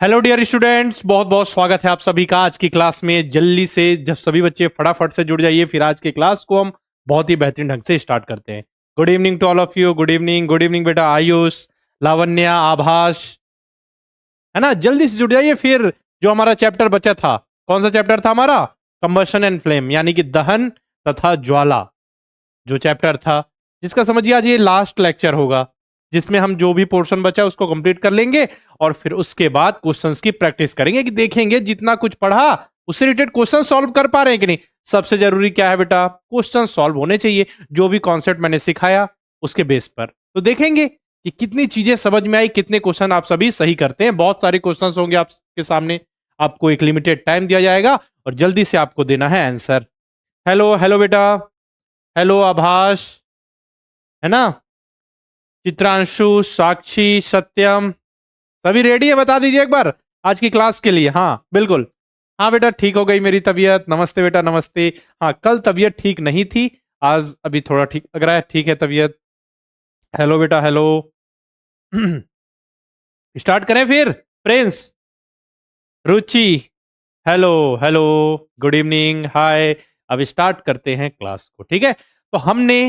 Hello dear students, बहुत बहुत स्वागत है आप सभी का आज की क्लास में। जल्दी से जब सभी बच्चे फटाफट से जुड़ जाइए, फिर आज की क्लास को हम बहुत ही बेहतरीन ढंग से स्टार्ट करते हैं। Good evening to all of you. Good evening बेटा आयुष, लावण्या, आभास, है ना। जल्दी से जुड़ जाइए। फिर जो हमारा चैप्टर बचा था, कौन सा चैप्टर था हमारा? कंबशन एंड फ्लेम, यानी कि दहन तथा ज्वाला जो चैप्टर था, जिसका समझिए आज ये लास्ट लेक्चर होगा, जिसमें हम जो भी पोर्शन बचा उसको कंप्लीट कर लेंगे और फिर उसके बाद क्वेश्चंस की प्रैक्टिस करेंगे कि देखेंगे जितना कुछ पढ़ा उससे रिलेटेड क्वेश्चन सॉल्व कर पा रहे हैं कि नहीं। सबसे जरूरी क्या है बेटा? क्वेश्चन सॉल्व होने चाहिए, जो भी कॉन्सेप्ट मैंने सिखाया उसके बेस पर। तो देखेंगे कि कितनी चीजें समझ में आई, कितने क्वेश्चन आप सभी सही करते हैं। बहुत सारे क्वेश्चन होंगे आपके सामने, आपको एक लिमिटेड टाइम दिया जाएगा और जल्दी से आपको देना है आंसर। हेलो हेलो बेटा, हेलो आभास, है ना, चित्रांशु, साक्षी, सत्यम, सभी रेडी है? बता दीजिए एक बार आज की क्लास के लिए। हाँ बिल्कुल। हाँ बेटा, ठीक हो गई मेरी तबीयत। नमस्ते बेटा, नमस्ते। हाँ, कल तबीयत ठीक नहीं थी, आज अभी थोड़ा ठीक लग रहा है, ठीक है तबीयत। हेलो बेटा, हेलो। स्टार्ट करें फिर? प्रिंस, रुचि, हेलो हेलो, गुड इवनिंग, हाय। अब स्टार्ट करते हैं क्लास को, ठीक है। तो हमने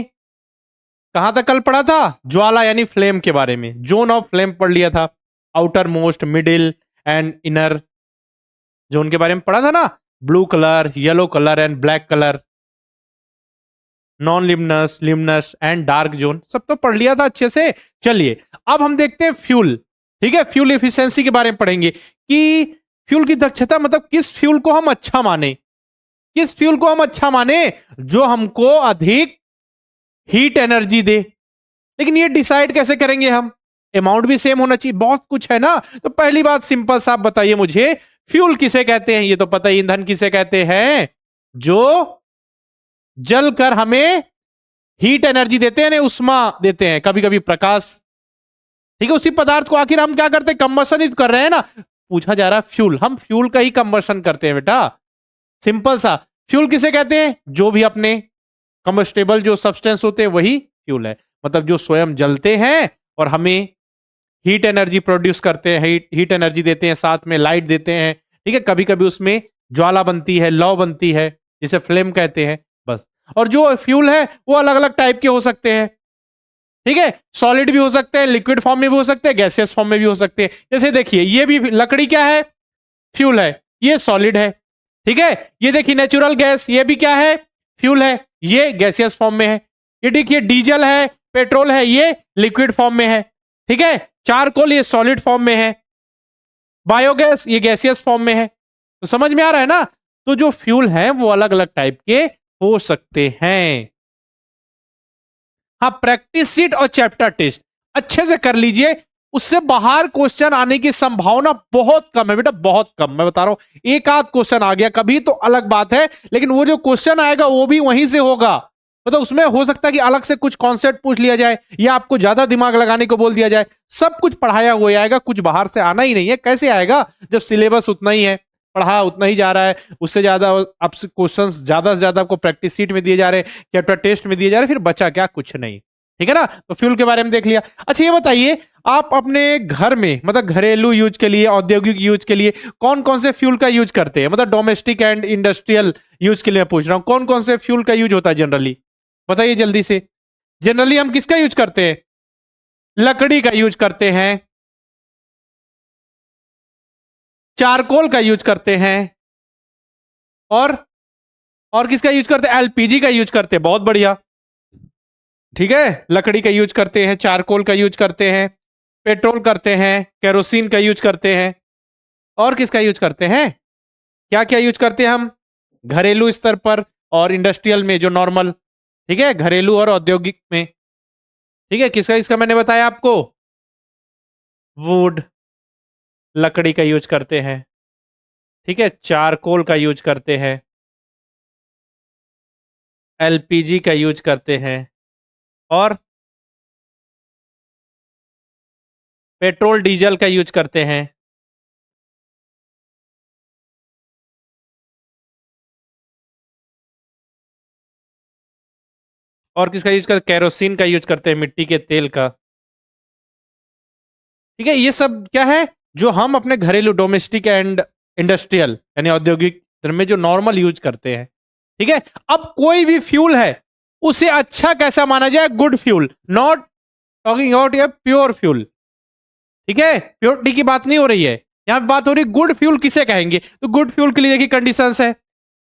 कहां तक कल पढ़ा था? ज्वाला यानी फ्लेम के बारे में, जोन ऑफ फ्लेम पढ़ लिया था। Outermost, middle and inner zone के बारे में पढ़ा था ना। Blue colour, yellow colour and black colour, non luminous, luminous and dark zone, सब तो पढ़ लिया था अच्छे से। चलिए अब हम देखते हैं फ्यूल, ठीक है। फ्यूल एफिशिएंसी के बारे में पढ़ेंगे कि फ्यूल की दक्षता, मतलब किस फ्यूल को हम अच्छा माने, किस फ्यूल को हम अच्छा माने जो हमको अधिक हीट एनर्जी दे। लेकिन ये डिसाइड कैसे करेंगे हम? अमाउंट भी सेम होना चाहिए, बहुत कुछ है ना। तो पहली बात सिंपल सा आप बताइए मुझे, फ्यूल किसे कहते हैं? ये तो पता ही, ईंधन किसे कहते हैं? जो जलकर हमें हीट एनर्जी देते हैं, उष्मा देते हैं, कभी कभी प्रकाश, ठीक है। उसी पदार्थ को आखिर हम क्या करते हैं? कंबशन ही तो कर रहे हैं ना। पूछा जा रहा है फ्यूल, हम फ्यूल का ही कंबशन करते हैं बेटा, सिंपल सा। फ्यूल किसे कहते हैं? जो भी अपने कंबस्टेबल जो सब्सटेंस होते हैं वही फ्यूल है, मतलब जो स्वयं जलते हैं और हमें हीट एनर्जी प्रोड्यूस करते हैं, हीट एनर्जी देते हैं, साथ में लाइट देते हैं, ठीक है। कभी कभी उसमें ज्वाला बनती है, लौ बनती है, जिसे फ्लेम कहते हैं, बस। और जो फ्यूल है वो अलग अलग टाइप के हो सकते हैं, ठीक है। सॉलिड भी हो सकते हैं, लिक्विड फॉर्म में भी हो सकते हैं, गैसियस फॉर्म में भी हो सकते हैं। जैसे देखिए, ये भी लकड़ी क्या है? फ्यूल है, ये सॉलिड है, ठीक है। ये देखिए नेचुरल गैस, ये भी क्या है? फ्यूल है, ये गैसियस फॉर्म में है। ये देखिए डीजल है, पेट्रोल है, ये लिक्विड फॉर्म में है, ठीक है। चारकोल ये सॉलिड फॉर्म में है, बायोगैस ये गैसियस फॉर्म में है। तो समझ में आ रहा है ना। तो जो फ्यूल है वो अलग अलग टाइप के हो सकते हैं। हाँ, प्रैक्टिस सीट और चैप्टर टेस्ट अच्छे से कर लीजिए, उससे बाहर क्वेश्चन आने की संभावना बहुत कम है बेटा, बहुत कम। मैं बता रहा हूं, एक आध क्वेश्चन आ गया कभी तो अलग बात है, लेकिन वो जो क्वेश्चन आएगा वो भी वहीं से होगा। मतलब उसमें हो सकता है कि अलग से कुछ कॉन्सेप्ट पूछ लिया जाए या आपको ज्यादा दिमाग लगाने को बोल दिया जाए। सब कुछ पढ़ाया हुआ आएगा, कुछ बाहर से आना ही नहीं है। कैसे आएगा जब सिलेबस उतना ही है, पढ़ा उतना ही जा रहा है, उससे ज्यादा आपसे क्वेश्चंस ज्यादा से ज्यादा आपको प्रैक्टिस सीट में दिए जा रहे हैं, चैप्टर टेस्ट में दिए जा रहे हैं, फिर बचा क्या? कुछ नहीं, ठीक है ना। तो फ्यूल के बारे में देख लिया। अच्छा ये बताइए, आप अपने घर में, मतलब घरेलू यूज के लिए, औद्योगिक यूज के लिए कौन कौन से फ्यूल का यूज करते हैं? मतलब डोमेस्टिक एंड इंडस्ट्रियल यूज के लिए मैं पूछ रहा हूं, कौन कौन से फ्यूल का यूज होता है जनरली? बताइए जल्दी से। जनरली हम किसका यूज करते हैं? लकड़ी का यूज करते हैं, चारकोल का यूज करते हैं, और किसका यूज करते हैं? एलपीजी का यूज करते हैं। बहुत बढ़िया, ठीक है। लकड़ी का यूज करते हैं, चारकोल का यूज करते हैं, पेट्रोल करते हैं, केरोसिन का यूज करते हैं, और किसका यूज करते हैं? क्या क्या यूज करते हैं हम घरेलू स्तर पर और इंडस्ट्रियल में, जो नॉर्मल, ठीक है, घरेलू और औद्योगिक में, ठीक है। किसका इसका मैंने बताया आपको? वुड, लकड़ी का यूज करते हैं, ठीक है। चारकोल का यूज करते हैं, एलपीजी का यूज करते हैं, और पेट्रोल डीजल का यूज करते हैं, और किसका यूज करते? केरोसिन का यूज करते हैं, मिट्टी के तेल का, ठीक है। ये सब क्या है? जो हम अपने घरेलू डोमेस्टिक एंड इंडस्ट्रियल यानी औद्योगिक में जो नॉर्मल यूज करते हैं, ठीक है। अब कोई भी फ्यूल है उसे अच्छा कैसा माना जाए? Good fuel, not talking about ये प्योर फ्यूल, ठीक है। प्योरिटी की बात नहीं हो रही है यहां पे, बात हो रही गुड फ्यूल किसे कहेंगे। तो गुड फ्यूल के लिए देखिए कंडीशंस है,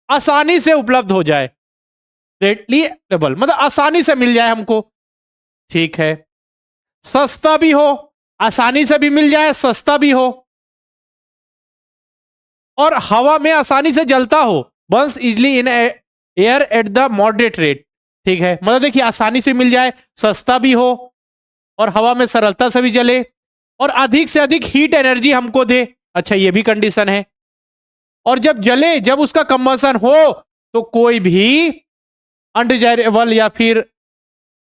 आसानी से उपलब्ध हो जाए, रेडली अवेलेबल, मतलब आसानी से मिल जाए हमको, ठीक है। सस्ता भी हो, आसानी से भी मिल जाए, सस्ता भी हो, और हवा में आसानी से जलता हो, Burns easily in air at the moderate rate, ठीक है। मतलब देखिए आसानी से मिल जाए, सस्ता भी हो, और हवा में सरलता से भी जले, और अधिक से अधिक हीट एनर्जी हमको दे, अच्छा ये भी कंडीशन है। और जब जले, जब उसका कंबशन हो, तो कोई भी अनडिजायरेबल या फिर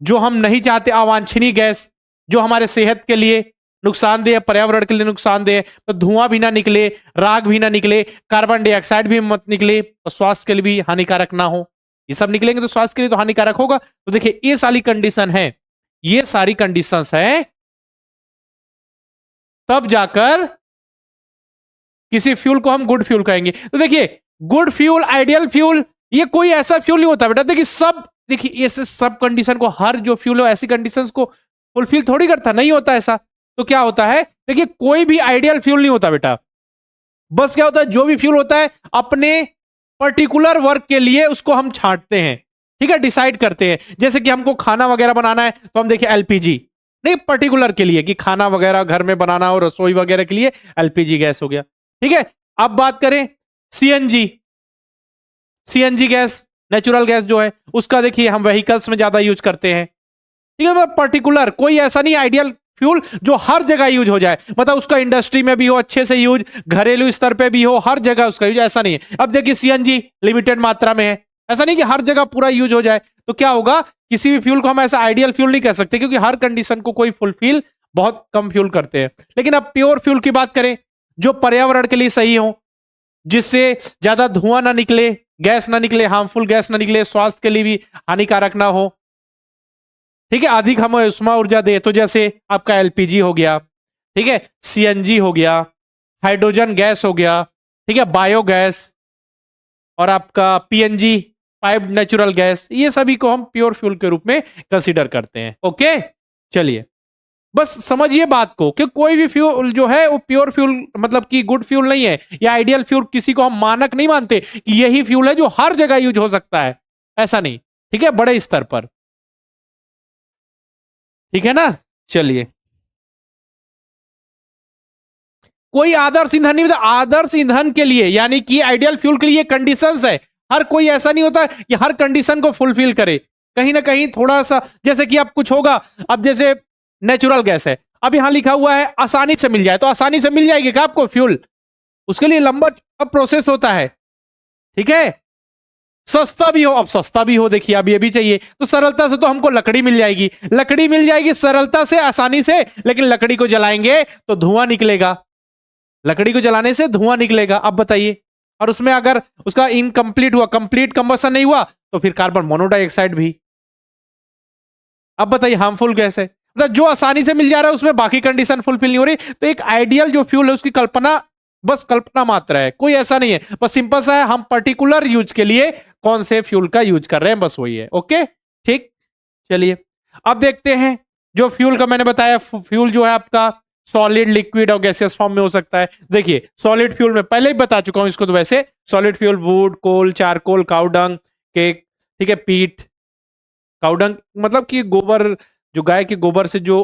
जो हम नहीं चाहते अवांछनीय गैस, जो हमारे सेहत के लिए नुकसानदेह, पर्यावरण के लिए नुकसानदेह, तो धुआं भी ना निकले, राग भी ना निकले, कार्बन डाइऑक्साइड भी मत निकले, और स्वास्थ्य के लिए भी हानिकारक ना हो। ये सब निकलेंगे तो स्वास्थ्य के लिए तो हानिकारक होगा। तो देखिए ये सारी कंडीशन है, ये सारी कंडीशंस है, तब जाकर किसी फ्यूल को हम गुड फ्यूल कहेंगे। तो देखिए गुड फ्यूल, आइडियल फ्यूल, ये कोई ऐसा फ्यूल नहीं होता बेटा। देखिए सब, देखिए ऐसे सब कंडीशन को, हर जो फ्यूल हो ऐसी कंडीशंस को फुलफिल थोड़ी करता, नहीं होता ऐसा। तो क्या होता है, देखिए कोई भी आइडियल फ्यूल नहीं होता बेटा। बस क्या होता है, जो भी फ्यूल होता है अपने पर्टिकुलर वर्क के लिए उसको हम छांटते हैं, ठीक है, डिसाइड करते हैं। जैसे कि हमको खाना वगैरह बनाना है तो हम देखिए एलपीजी, नहीं पर्टिकुलर के लिए कि खाना वगैरह घर में बनाना हो, रसोई वगैरह के लिए एलपीजी गैस हो गया, ठीक है। अब बात करें CNG, CNG gas, natural gas जो है उसका देखिए हम व्हीकल्स में ज्यादा यूज करते हैं, ठीक है। मतलब पर्टिकुलर कोई ऐसा नहीं आइडियल फ्यूल जो हर जगह यूज हो जाए, मतलब उसका इंडस्ट्री में भी हो अच्छे से यूज, घरेलू स्तर पे भी हो, हर जगह उसका यूज, ऐसा नहीं है। अब देखिए सीएनजी लिमिटेड मात्रा में है, ऐसा नहीं कि हर जगह पूरा यूज हो जाए। तो क्या होगा, किसी भी फ्यूल को हम ऐसा आइडियल फ्यूल नहीं कह सकते, क्योंकि हर कंडीशन को कोई फुलफिल बहुत कम फ्यूल करते हैं। लेकिन अब प्योर फ्यूल की बात करें, जो पर्यावरण के लिए सही हो, जिससे ज्यादा धुआं ना निकले, गैस ना निकले, हार्मफुल गैस ना निकले, स्वास्थ्य के लिए भी हानिकारक ना हो, ठीक है, अधिक हमें उष्मा ऊर्जा दे, तो जैसे आपका एलपीजी हो गया, ठीक है, सीएनजी हो गया, हाइड्रोजन गैस हो गया, ठीक है, बायोगैस, और आपका पीएनजी पाइप्ड नेचुरल गैस, ये सभी को हम प्योर फ्यूल के रूप में कंसीडर करते हैं। ओके, चलिए बस समझिए बात को कि कोई भी फ्यूल जो है वो प्योर फ्यूल मतलब कि गुड फ्यूल नहीं है, या आइडियल फ्यूल किसी को हम मानक नहीं मानते कि यही फ्यूल है जो हर जगह यूज हो सकता है, ऐसा नहीं, ठीक है, बड़े स्तर पर, ठीक है ना। चलिए, कोई आदर्श ईंधन नहीं, मतलब आदर्श ईंधन के लिए यानी कि आइडियल फ्यूल के लिए कंडीशंस है, हर कोई ऐसा नहीं होता कि हर कंडीशन को फुलफिल करे, कहीं ना कहीं थोड़ा सा, जैसे कि अब कुछ होगा, अब जैसे नेचुरल गैस है, अब यहां लिखा हुआ है आसानी से मिल जाए, तो आसानी से मिल जाएगी क्या आपको फ्यूल? उसके लिए लंबा प्रोसेस होता है, ठीक है। सस्ता भी हो, अब सस्ता भी हो, देखिए अब ये भी चाहिए, तो सरलता से तो हमको लकड़ी मिल जाएगी, लकड़ी मिल जाएगी सरलता से, आसानी से, लेकिन लकड़ी को जलाएंगे तो धुआं निकलेगा, लकड़ी को जलाने से धुआं निकलेगा, अब बताइए। और उसमें अगर उसका इनकम्प्लीट हुआ, कंप्लीट कंबशन नहीं हुआ, तो फिर कार्बन मोनोडाइऑक्साइड भी, अब बताइए हार्मफुल गैस है। मतलब जो आसानी से मिल जा रहा है उसमें बाकी कंडीशन फुलफिल नहीं हो रही, तो एक आइडियल जो फ्यूल है उसकी कल्पना बस कल्पना मात्र है, कोई ऐसा नहीं है, बस सिंपल सा है, हम पर्टिकुलर यूज के लिए कौन से फ्यूल का यूज कर रहे हैं, बस वही है। ओके, ठीक, चलिए अब देखते हैं जो फ्यूल का मैंने बताया, फ्यूल जो है आपका सॉलिड, लिक्विड और गैसियस फॉर्म में हो सकता है। देखिए सॉलिड फ्यूल में पहले ही बता चुका हूं इसको, तो वैसे सॉलिड फ्यूल वुड, कोल, चारकोल, काउडंग, केक, ठीक है, पीट, काउडंग मतलब कि गोबर, जो गाय के गोबर से जो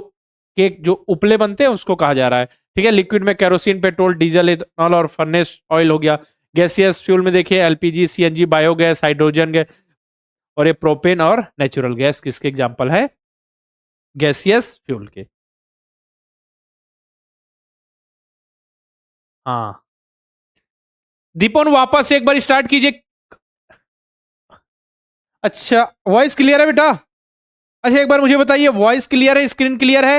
केक, जो उपले बनते हैं उसको कहा जा रहा है, ठीक है। लिक्विड में केरोसिन, पेट्रोल, डीजल, इथेनॉल और फर्नेस ऑयल हो गया। गैसियस फ्यूल में देखिए LPG, CNG, biogas, hydrogen gas, और ये प्रोपेन और नेचुरल गैस किसके एग्जांपल है? गैसियस फ्यूल के। हाँ, दीपन वापस से एक बार स्टार्ट कीजिए। अच्छा, वॉइस क्लियर है बेटा? अच्छा एक बार मुझे बताइए, वॉइस क्लियर है, स्क्रीन क्लियर है,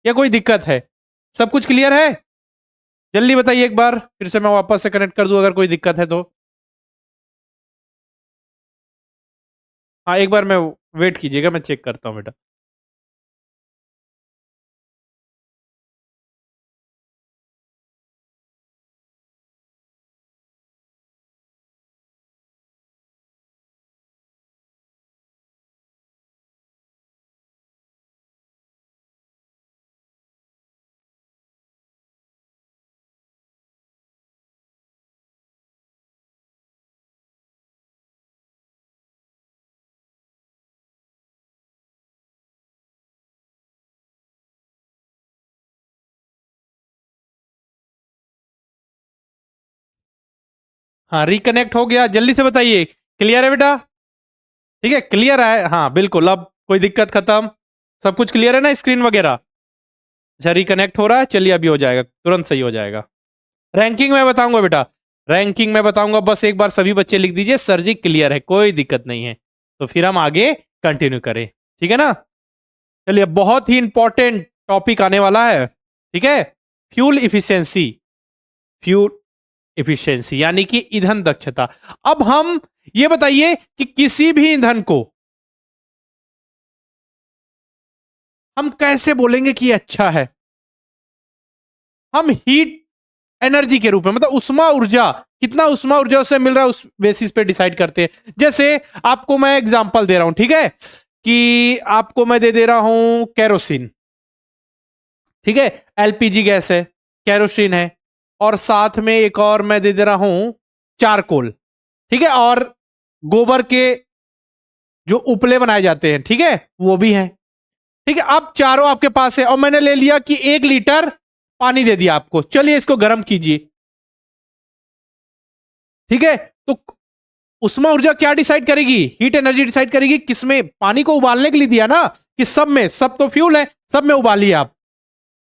या कोई दिक्कत है? सब कुछ क्लियर है? जल्दी बताइए एक बार, फिर से मैं वापस से कनेक्ट कर दूं अगर कोई दिक्कत है तो। हाँ एक बार मैं, वेट कीजिएगा, मैं चेक करता हूँ बेटा। हाँ रिकनेक्ट हो गया, जल्दी से बताइए। क्लियर है बेटा? ठीक है, क्लियर है, हाँ बिल्कुल। अब कोई दिक्कत खत्म, सब कुछ क्लियर है ना, स्क्रीन वगैरह? अच्छा रिकनेक्ट हो रहा है, चलिए अभी हो जाएगा, तुरंत सही हो जाएगा। रैंकिंग में बताऊंगा बेटा, रैंकिंग में बताऊंगा, बस एक बार सभी बच्चे लिख दीजिए सर जी क्लियर है, कोई दिक्कत नहीं है। तो फिर हम आगे कंटिन्यू करें, ठीक है ना? चलिए, बहुत ही इंपॉर्टेंट टॉपिक आने वाला है, ठीक है? फ्यूल इफिशियंसी, फ्यूल इफिशियंसी यानी कि ईंधन दक्षता। अब हम ये बताइए कि किसी भी ईंधन को हम कैसे बोलेंगे कि अच्छा है? हम हीट एनर्जी के रूप में, मतलब उष्मा ऊर्जा, कितना उष्मा ऊर्जा उससे मिल रहा है उस बेसिस पे डिसाइड करते हैं। जैसे आपको मैं एग्जांपल दे रहा हूं, ठीक है? कि आपको मैं दे दे रहा हूं केरोसिन, ठीक है? एलपीजी गैस है, केरोसिन है, और साथ में एक और मैं दे दे रहा हूं चारकोल, ठीक है? और गोबर के जो उपले बनाए जाते हैं, ठीक है, वो भी है, ठीक है? अब चारों आपके पास है और मैंने ले लिया कि 1 लीटर पानी दे दिया आपको, चलिए इसको गर्म कीजिए, ठीक है? तो उष्मा ऊर्जा क्या डिसाइड करेगी? हीट एनर्जी डिसाइड करेगी किसमें? पानी को उबालने के लिए दिया ना, कि सब में, सब तो फ्यूल है, सब में उबालिए आप।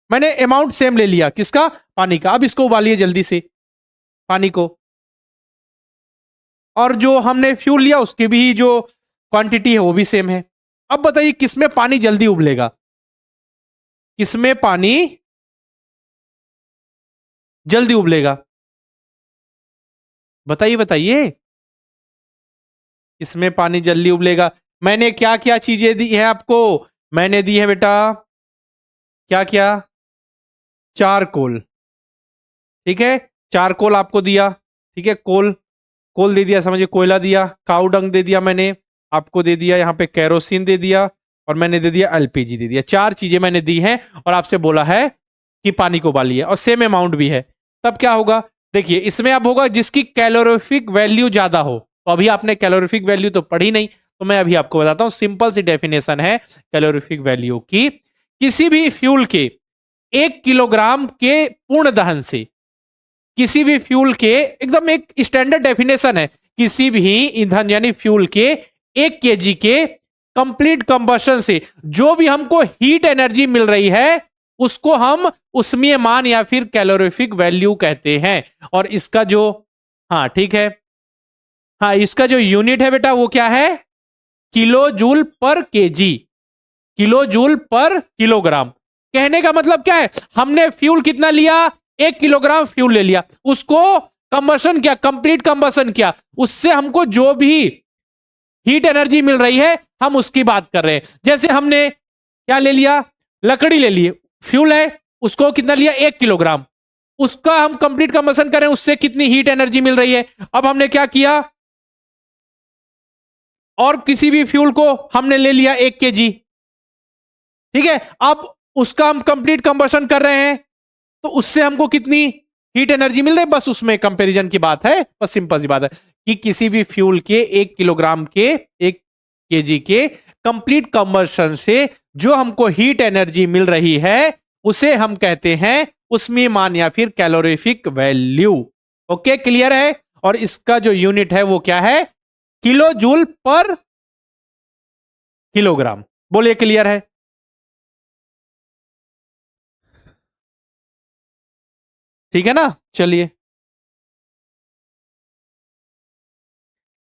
मैंने अमाउंट सेम ले लिया, किसका? पानी का। अब इसको उबालिए जल्दी से, पानी को। और जो हमने फ्यूल लिया उसकी भी जो क्वांटिटी है वो भी सेम है। अब बताइए किसमें पानी जल्दी उबलेगा, किसमें पानी जल्दी उबलेगा? बताइए बताइए, किसमें पानी जल्दी उबलेगा? मैंने क्या क्या चीजें दी है आपको? मैंने दी है बेटा, क्या क्या? चारकोल, ठीक है? चारकोल आपको दिया, ठीक है? कोल, कोल दे दिया, समझिए कोयला दिया। काऊ डंग दे दिया मैंने आपको, दे दिया यहाँ पे केरोसिन दे दिया, और मैंने दे दिया एलपीजी दे दिया। 4 चीजें मैंने दी हैं और आपसे बोला है कि पानी को उबालिए, और सेम अमाउंट भी है। तब क्या होगा? देखिए इसमें अब होगा जिसकी कैलोरीफिक वैल्यू ज्यादा हो। तो अभी आपने कैलोरीफिक वैल्यू तो पढ़ी नहीं, तो मैं अभी आपको बताता हूं, सिंपल सी डेफिनेशन है कैलोरीफिक वैल्यू की। किसी भी फ्यूल के 1 किलोग्राम के पूर्ण दहन से, किसी भी फ्यूल के, एकदम एक स्टैंडर्ड डेफिनेशन है, किसी भी ईंधन यानी फ्यूल के 1 केजी के कंप्लीट कंबशन से जो भी हमको हीट एनर्जी मिल रही है उसको हम उष्मीय मान या फिर कैलोरीफिक वैल्यू कहते हैं। और इसका जो, हाँ ठीक है, हाँ इसका जो यूनिट है बेटा वो क्या है? किलो जूल पर केजी, किलो जूल पर किलोग्राम। कहने का मतलब क्या है? हमने फ्यूल कितना लिया? 1 किलोग्राम फ्यूल ले लिया, उसको कंबशन किया, कंप्लीट कंबशन किया, उससे हमको जो भी हीट एनर्जी मिल रही है हम उसकी बात कर रहे हैं। जैसे हमने क्या ले लिया? लकड़ी ले ली, फ्यूल है, उसको कितना लिया? 1 किलोग्राम, उसका हम कंप्लीट कंबशन कर रहे हैं, उससे कितनी हीट एनर्जी मिल रही है। अब हमने क्या किया? और किसी भी फ्यूल को हमने ले लिया 1 केजी, ठीक है? अब उसका हम कंप्लीट कंबशन कर रहे हैं, तो उससे हमको कितनी हीट एनर्जी मिल रही है, बस उसमें कंपैरिजन की बात है, बस सिंपल सी बात है कि किसी भी फ्यूल के 1 किलोग्राम के, 1 केजी के कंप्लीट कंबशन से जो हमको हीट एनर्जी मिल रही है उसे हम कहते हैं उष्मीय मान या फिर कैलोरीफिक वैल्यू। ओके क्लियर है? और इसका जो यूनिट है वो क्या है? किलो जूल पर किलोग्राम। बोलिए क्लियर है? ठीक है ना? चलिए,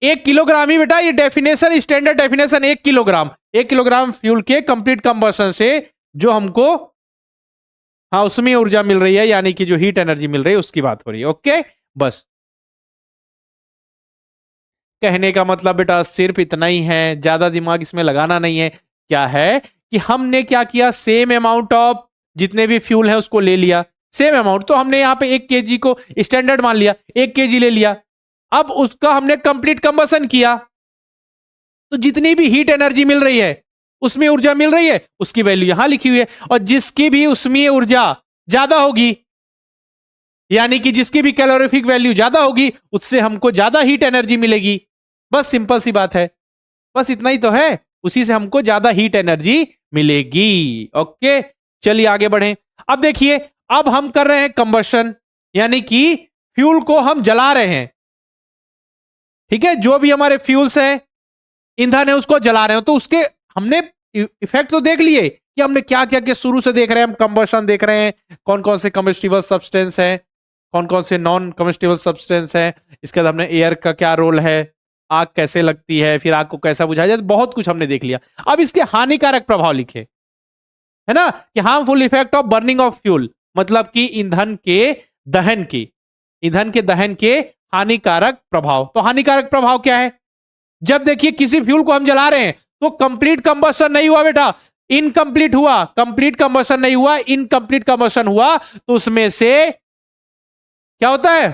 1 किलोग्राम ही बेटा, ये definition, standard definition 1 kilogram, 1 kilogram fuel के कंप्लीट कंबशन से जो हमको, हाँ उसमें ऊर्जा मिल रही है यानी कि जो हीट एनर्जी मिल रही है उसकी बात हो रही है। ओके, बस कहने का मतलब बेटा सिर्फ इतना ही है, ज्यादा दिमाग इसमें लगाना नहीं है। क्या है कि हमने क्या किया? सेम अमाउंट ऑफ जितने भी फ्यूल है उसको ले लिया, सेम अमाउंट, तो हमने यहाँ पे 1 केजी को स्टैंडर्ड मान लिया, 1 केजी ले लिया। अब उसका हमने कंप्लीट कंबशन किया, तो जितनी भी हीट एनर्जी मिल रही है, उसमें ऊर्जा मिल रही है, उसकी वैल्यू यहां लिखी हुई है। और जिसकी भी उसमें ऊर्जा ज्यादा होगी, यानी कि जिसकी भी कैलोरीफिक वैल्यू ज्यादा होगी, उससे हमको ज्यादा हीट एनर्जी मिलेगी। बस सिंपल सी बात है, बस इतना ही तो है, उसी से हमको ज्यादा हीट एनर्जी मिलेगी। ओके, चलिए आगे बढ़ें। अब देखिए, अब हम कर रहे हैं कंबशन, यानी कि फ्यूल को हम जला रहे हैं। ठीक है, जो भी हमारे फ्यूल्स हैं, ईंधन है, उसको जला रहे हो, तो उसके हमने इफेक्ट तो देख लिए कि हमने क्या क्या क्या शुरू से देख रहे हैं, हम कंबशन देख रहे हैं, कौन कौन से कम्बस्टिबल सब्सटेंस है, कौन कौन से नॉन कम्बस्टिबल सब्सटेंस है, इसके बाद हमने एयर का क्या रोल है, आग कैसे लगती है, फिर आग को कैसा बुझाया जाए, बहुत कुछ हमने देख लिया। अब इसके हानिकारक प्रभाव लिखे, है ना, कि harmful effect of burning of fuel, मतलब कि ईंधन के दहन की, ईंधन के दहन के हानिकारक प्रभाव। तो हानिकारक प्रभाव क्या है? जब देखिए किसी फ्यूल को हम जला रहे हैं तो कंप्लीट कंबशन नहीं हुआ बेटा, इनकंप्लीट हुआ, कंप्लीट कंबशन नहीं हुआ, इनकंप्लीट कंबशन हुआ, तो उसमें से क्या होता है?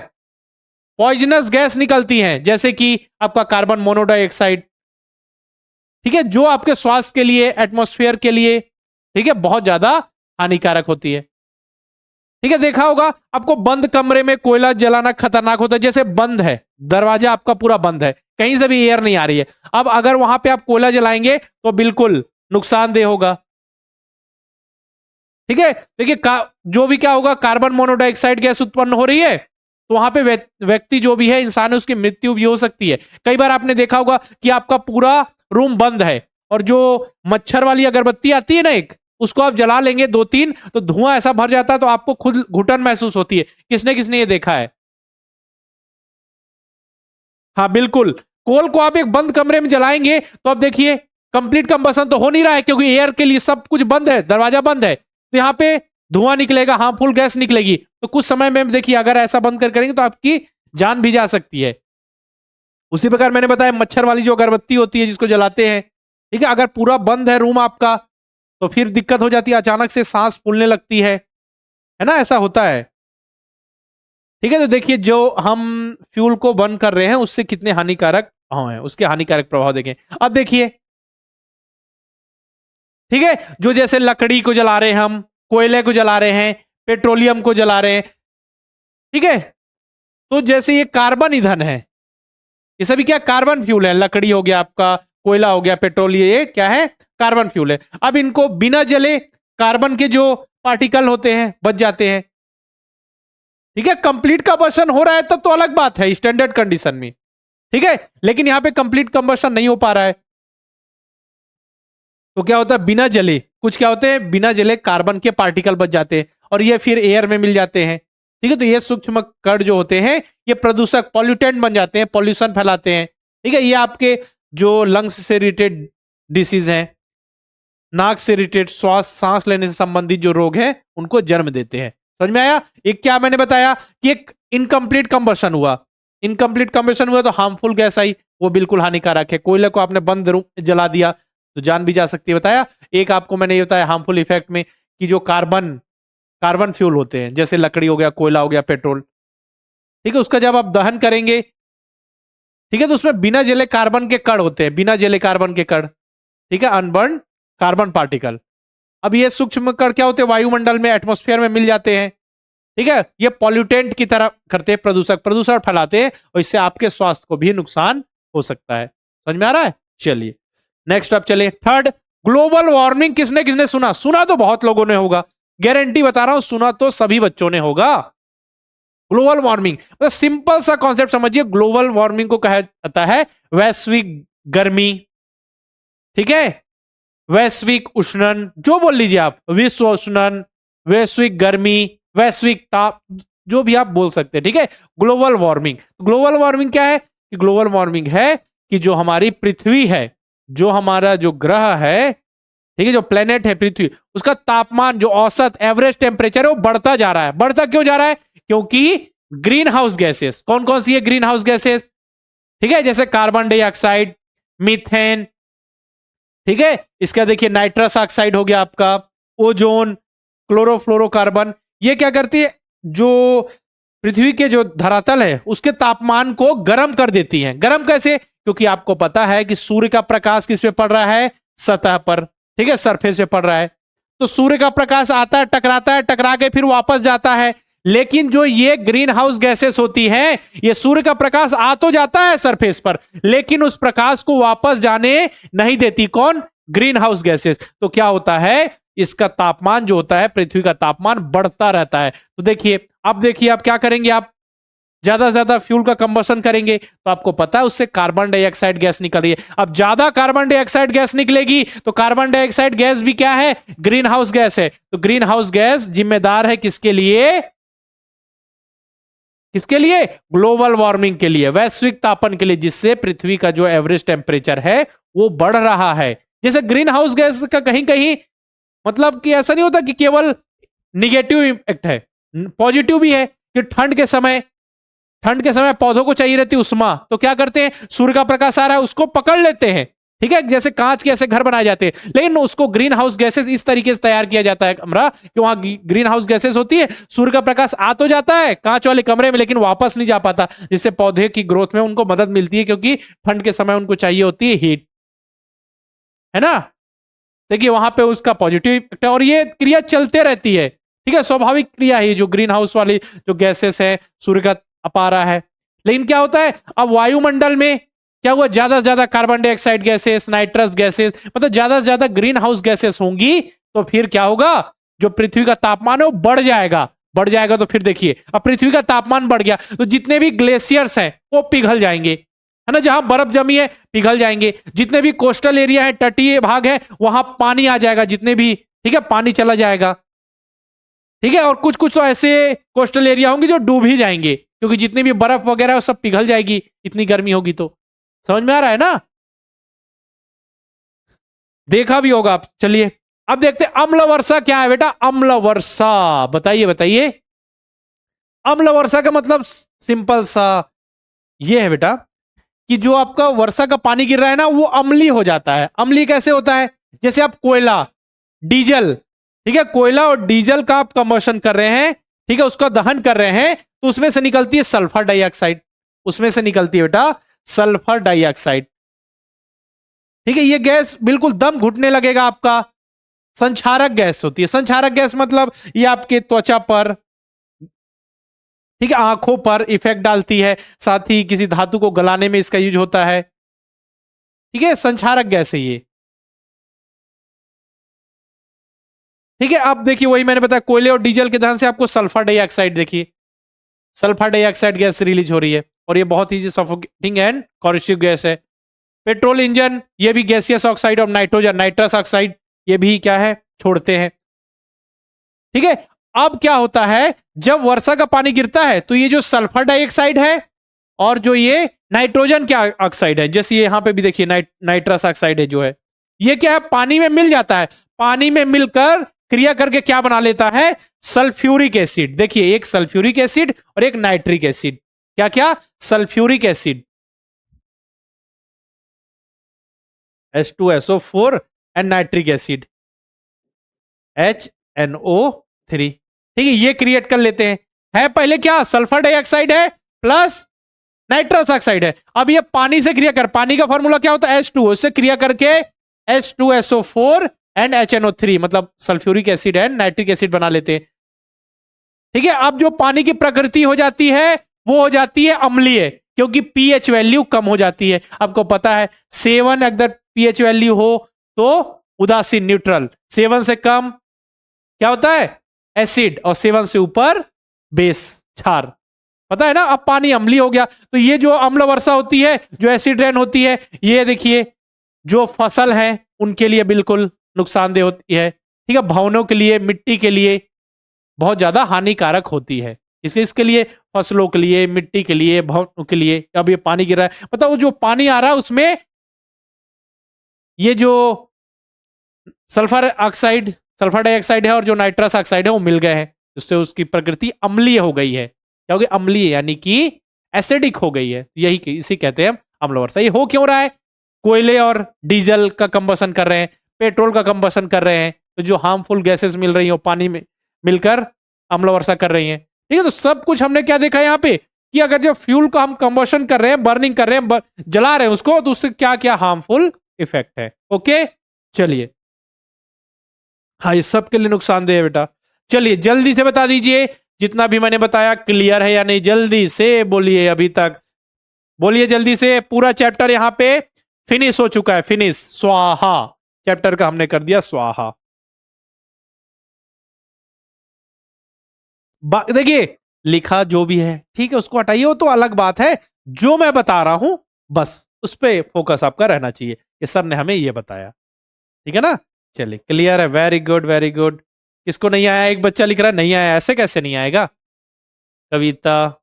पॉइजनस गैस निकलती हैं, जैसे कि आपका कार्बन मोनोडाइऑक्साइड, ठीक है, जो आपके स्वास्थ्य के लिए, एटमॉस्फेयर के लिए, ठीक है, बहुत ज्यादा हानिकारक होती है। ठीक है, देखा होगा आपको बंद कमरे में कोयला जलाना खतरनाक होता है, जैसे बंद है दरवाजा, आपका पूरा बंद है, कहीं से भी एयर नहीं आ रही है, अब अगर वहां पे आप कोयला जलाएंगे तो बिल्कुल नुकसानदेह होगा। ठीक है, देखिए जो भी क्या होगा, कार्बन मोनोडाइऑक्साइड गैस उत्पन्न हो रही है, तो वहां पे व्यक्ति जो भी है, इंसान है, उसकी मृत्यु भी हो सकती है। कई बार आपने देखा होगा कि आपका पूरा रूम बंद है और जो मच्छर वाली अगरबत्ती आती है ना एक, उसको आप जला लेंगे 2-3, तो धुआं ऐसा भर जाता है, तो आपको खुद घुटन महसूस होती है। किसने किसने ये देखा है? हाँ बिल्कुल, कोल को आप एक बंद कमरे में जलाएंगे तो अब देखिए कंप्लीट कंबसन तो हो नहीं रहा है, क्योंकि एयर के लिए सब कुछ बंद है, दरवाजा बंद है, तो यहाँ पे धुआं निकलेगा, हार्मफुल गैस निकलेगी, तो कुछ समय में देखिए अगर ऐसा बंद कर करेंगे तो आपकी जान भी जा सकती है। उसी प्रकार मैंने बताया मच्छर वाली जो अगरबत्ती होती है जिसको जलाते हैं, ठीक है, अगर पूरा बंद है रूम आपका तो फिर दिक्कत हो जाती है, अचानक से सांस फूलने लगती है ना, ऐसा होता है। ठीक है, तो देखिए जो हम फ्यूल को बर्न कर रहे हैं उससे कितने हानिकारक हैं, उसके हानिकारक प्रभाव देखें। अब देखिए, ठीक है, जो जैसे लकड़ी को जला रहे हैं हम, कोयले को जला रहे हैं, पेट्रोलियम को जला रहे हैं, ठीक है, तो जैसे ये कार्बन ईंधन है, ये सभी क्या कार्बन फ्यूल है, लकड़ी हो गया आपका, कोयला हो गया, पेट्रोल, ये क्या है? कार्बन फ्यूल है। अब इनको बिना जले कार्बन के जो पार्टिकल होते हैं बच जाते हैं, ठीक है, कंप्लीट कंबशन हो रहा है तब तो अलग बात है स्टैंडर्ड कंडीशन में, ठीक है, लेकिन यहां पे कंप्लीट कंबशन नहीं हो पा रहा है, तो क्या होता है? बिना जले कुछ क्या होते हैं, बिना जले कार्बन के पार्टिकल बच जाते हैं और ये फिर एयर में मिल जाते हैं। ठीक है, तो ये सूक्ष्म कण जो होते हैं ये प्रदूषक, पॉल्यूटेंट बन जाते हैं, पॉल्यूशन फैलाते हैं। ठीक है, ये आपके जो लंग्स से रिलेटेड डिसीज हैं, नाक से रिलेटेड, श्वास सांस लेने से संबंधित जो रोग हैं उनको जन्म देते हैं। समझ में आया? एक क्या मैंने बताया कि एक इनकम्प्लीट कंबशन हुआ, इनकम्प्लीट कंबशन हुआ तो हार्मफुल गैस आई, वो बिल्कुल हानिकारक है। कोयले को आपने बंद रूम जला दिया तो जान भी जा सकती है, बताया। एक आपको मैंने ये बताया हार्मफुल इफेक्ट में कि जो कार्बन कार्बन फ्यूल होते हैं, जैसे लकड़ी हो गया, कोयला हो गया, पेट्रोल, ठीक है, उसका जब आप दहन करेंगे, ठीक है, तो उसमें बिना जले कार्बन के कण होते हैं, बिना जले कार्बन के कण, ठीक है, अनबर्न कार्बन पार्टिकल। अब ये सूक्ष्म कण क्या होते हैं? वायुमंडल में, एटमॉस्फेयर में मिल जाते हैं, ठीक है, ये पॉल्यूटेंट की तरह करते हैं, प्रदूषण फैलाते हैं और इससे आपके स्वास्थ्य को भी नुकसान हो सकता है। समझ में आ रहा है? चलिए नेक्स्ट अब चले थर्ड, ग्लोबल वार्मिंग। किसने किसने सुना? सुना तो बहुत लोगों ने होगा, गारंटी बता रहा हूं, सुना तो सभी बच्चों ने होगा। ग्लोबल वार्मिंग मतलब सिंपल सा कॉन्सेप्ट समझिए, ग्लोबल वार्मिंग को कहा जाता है वैश्विक गर्मी, ठीक है, वैश्विक उष्णन, जो बोल लीजिए आप, विश्व उष्णन, वैश्विक गर्मी, वैश्विक ताप, जो भी आप बोल सकते हैं, ठीक है। ग्लोबल वार्मिंग, ग्लोबल वार्मिंग क्या है? कि ग्लोबल वार्मिंग है कि जो हमारी पृथ्वी है, जो हमारा जो ग्रह है, ठीक है, जो प्लेनेट है पृथ्वी, उसका तापमान, जो औसत एवरेज टेम्परेचर है, वो बढ़ता जा रहा है। बढ़ता क्यों जा रहा है? क्योंकि ग्रीन हाउस गैसेस, कौन कौन सी है ग्रीन हाउस गैसेस? ठीक है, जैसे कार्बन डाइऑक्साइड, मीथेन, ठीक है, इसका देखिए नाइट्रस ऑक्साइड हो गया आपका, ओजोन, क्लोरोफ्लोरोकार्बन, ये क्या करती है? जो पृथ्वी के जो धरातल है उसके तापमान को गर्म कर देती हैं। गर्म कैसे? क्योंकि आपको पता है कि सूर्य का प्रकाश किस पे पड़ रहा है? सतह पर, ठीक है, सरफेस पे पड़ रहा है। तो सूर्य का प्रकाश आता है, टकराता है, टकरा के फिर वापस जाता है, लेकिन जो ये ग्रीन हाउस गैसेस होती हैं, ये सूर्य का प्रकाश आ तो जाता है सरफेस पर, लेकिन उस प्रकाश को वापस जाने नहीं देती। कौन? Green house gases. तो क्या होता है? इसका तापमान जो होता है, पृथ्वी का तापमान बढ़ता रहता है। तो देखिए, अब देखिए आप क्या करेंगे, आप ज्यादा से ज्यादा फ्यूल का कंबशन करेंगे तो आपको पता है उससे कार्बन डाइऑक्साइड गैस निकल रही है। अब ज्यादा कार्बन डाइऑक्साइड गैस निकलेगी तो कार्बन डाइऑक्साइड गैस भी क्या है, ग्रीन हाउस गैस है। तो ग्रीन हाउस गैस जिम्मेदार है किसके लिए, किसके लिए, ग्लोबल वार्मिंग के लिए, वैश्विक तापन के लिए, जिससे पृथ्वी का जो एवरेज टेम्परेचर है वो बढ़ रहा है। जैसे ग्रीन हाउस गैस का कहीं कहीं मतलब कि ऐसा नहीं होता कि केवल निगेटिव इम्पैक्ट है, पॉजिटिव भी है कि ठंड के समय पौधों को चाहिए रहती उष्मा, तो क्या करते हैं, सूर्य का प्रकाश आ रहा है उसको पकड़ लेते हैं, ठीक है, जैसे कांच के ऐसे घर बनाए जाते हैं। लेकिन उसको ग्रीन हाउस गैसेस इस तरीके से तैयार किया जाता है कमरा कि वहां ग्रीन हाउस गैसेस होती है, सूर्य का प्रकाश आ तो जाता है कांच वाले कमरे में लेकिन वापस नहीं जा पाता, जिससे पौधे की ग्रोथ में उनको मदद मिलती है, क्योंकि ठंड के समय उनको चाहिए होती है हीट, है ना। देखिए वहां पे उसका पॉजिटिव इफेक्ट है और ये क्रिया चलते रहती है, ठीक है, स्वाभाविक क्रिया है जो ग्रीन हाउस वाली जो गैसेस है, सूर्य का अपा रहा है। लेकिन क्या होता है, अब वायुमंडल में क्या हुआ, ज्यादा से ज्यादा carbon dioxide gases, nitrous gases, मतलब ज्यादा से ज्यादा ग्रीन हाउस गैसेस होंगी, तो फिर क्या होगा, जो पृथ्वी का तापमान है वो बढ़ जाएगा। तो फिर देखिए अब पृथ्वी का तापमान बढ़ गया तो जितने भी ग्लेशियर्स हैं वो पिघल जाएंगे, है ना, जहां बर्फ जमी है पिघल जाएंगे, जितने भी कोस्टल एरिया है, तटीय भाग है, वहां पानी आ जाएगा, जितने भी, ठीक है, पानी चला जाएगा, ठीक है। और कुछ कुछ तो ऐसे कोस्टल एरिया होंगे जो डूब ही जाएंगे, क्योंकि जितनी भी बर्फ वगैरह है वो सब पिघल जाएगी, इतनी गर्मी होगी। तो समझ में आ रहा है ना, देखा भी होगा आप। चलिए अब देखते हैं अम्ल वर्षा क्या है बेटा, अम्ल वर्षा बताइए बताइए। अम्ल वर्षा का मतलब सिंपल सा ये है बेटा कि जो आपका वर्षा का पानी गिर रहा है ना वो अम्लीय हो जाता है। अम्लीय कैसे होता है, जैसे आप कोयला, डीजल, ठीक है, कोयला और डीजल का आप कंबशन कर रहे हैं, ठीक है, उसका दहन कर रहे हैं, तो उसमें से निकलती है सल्फर डाइऑक्साइड, उसमें से निकलती है बेटा सल्फर डाइऑक्साइड, ठीक है। ये गैस बिल्कुल दम घुटने लगेगा आपका, संक्षारक गैस होती है। संक्षारक गैस मतलब ये आपके त्वचा पर, ठीक है, आंखों पर इफेक्ट डालती है, साथ ही किसी धातु को गलाने में इसका यूज होता है, ठीक है, संक्षारक गैस है ये, ठीक है। अब देखिए वही मैंने बताया कोयले और डीजल के दहन से आपको सल्फर डाइऑक्साइड, देखिए सल्फर डाइऑक्साइड गैस रिलीज हो रही है और ये बहुत ही सफोकेटिंग एंड कॉरोसिव गैस है। पेट्रोल इंजन ये भी गैसियस ऑक्साइड और नाइट्रोजन, नाइट्रस ऑक्साइड, ये भी क्या है, छोड़ते हैं, ठीक है। अब क्या होता है, जब वर्षा का पानी गिरता है तो ये जो सल्फर डाइऑक्साइड है और जो ये नाइट्रोजन क्या ऑक्साइड है, जैसे यहां पे भी देखिए नाइट्रस ऑक्साइड है जो है, ये क्या है, पानी में मिल जाता है, पानी में मिलकर क्रिया करके क्या बना लेता है, सल्फ्यूरिक एसिड। देखिए एक सल्फ्यूरिक एसिड और एक नाइट्रिक एसिड, क्या क्या, sulphuric acid H2SO4 and nitric acid HNO3, ठीक है, ये क्रिएट कर लेते हैं। है पहले क्या, सल्फर डाइऑक्साइड है प्लस नाइट्रस ऑक्साइड है। अब ये पानी से क्रिया कर, पानी का फॉर्मूला क्या होता है, H2, उससे क्रिया करके H2SO4 एंड HNO3 मतलब sulphuric acid and nitric acid बना लेते हैं, ठीक है। अब जो पानी की प्रकृति हो जाती है वो हो जाती है अम्लीय, क्योंकि पीएच वैल्यू कम हो जाती है। आपको पता है 7 अगर पीएच वैल्यू हो तो उदासीन न्यूट्रल, 7 से कम क्या होता है, एसिड, और 7 से ऊपर बेस, क्षार, पता है ना। अब पानी अम्लीय हो गया तो ये जो अम्ल वर्षा होती है, जो एसिड रेन होती है, ये देखिए जो फसल है उनके लिए बिल्कुल नुकसानदेह होती है, ठीक है, भवनों के लिए, मिट्टी के लिए बहुत ज्यादा हानिकारक होती है। इसलिए इसके लिए फसलों के लिए, मिट्टी के लिए, भवनों के लिए, अब ये पानी गिर रहा है, मतलब वो जो पानी आ रहा है उसमें ये जो सल्फर ऑक्साइड, सल्फर डाइऑक्साइड है और जो नाइट्रस ऑक्साइड है वो मिल गए हैं, जिससे उसकी प्रकृति अम्लीय हो गई है। क्या हो गई, अम्लीय, यानी कि एसिडिक हो गई है। यही इसी कहते हैं हम अम्ल वर्षा। ये हो क्यों रहा है, कोयले और डीजल का कंबशन कर रहे हैं, पेट्रोल का कंबशन कर रहे हैं, तो जो हार्मफुल गैसेस मिल रही हो पानी में मिलकर अम्ल वर्षा कर रही हैं, ठीक है। तो सब कुछ हमने क्या देखा यहाँ पे कि अगर जो फ्यूल का हम कंबशन कर रहे हैं, बर्निंग कर रहे हैं, जला रहे हैं उसको, तो उससे क्या क्या हार्मफुल इफेक्ट है। ओके चलिए, हाँ ये सबके लिए नुकसानदेह है बेटा। चलिए जल्दी से बता दीजिए जितना भी मैंने बताया क्लियर है या नहीं, जल्दी से बोलिए, अभी तक बोलिए जल्दी से। पूरा चैप्टर यहाँ पे फिनिश हो चुका है, फिनिश, स्वाहा, चैप्टर का हमने कर दिया स्वाहा। देखिए लिखा जो भी है, ठीक है, उसको हटाइए, वो तो अलग बात है। जो मैं बता रहा हूं बस उस पर फोकस आपका रहना चाहिए कि सर ने हमें ये बताया, ठीक है ना। चलिए, क्लियर है, वेरी गुड वेरी गुड। किसको नहीं आया? एक बच्चा लिख रहा है नहीं आया, ऐसे कैसे नहीं आएगा? कविता,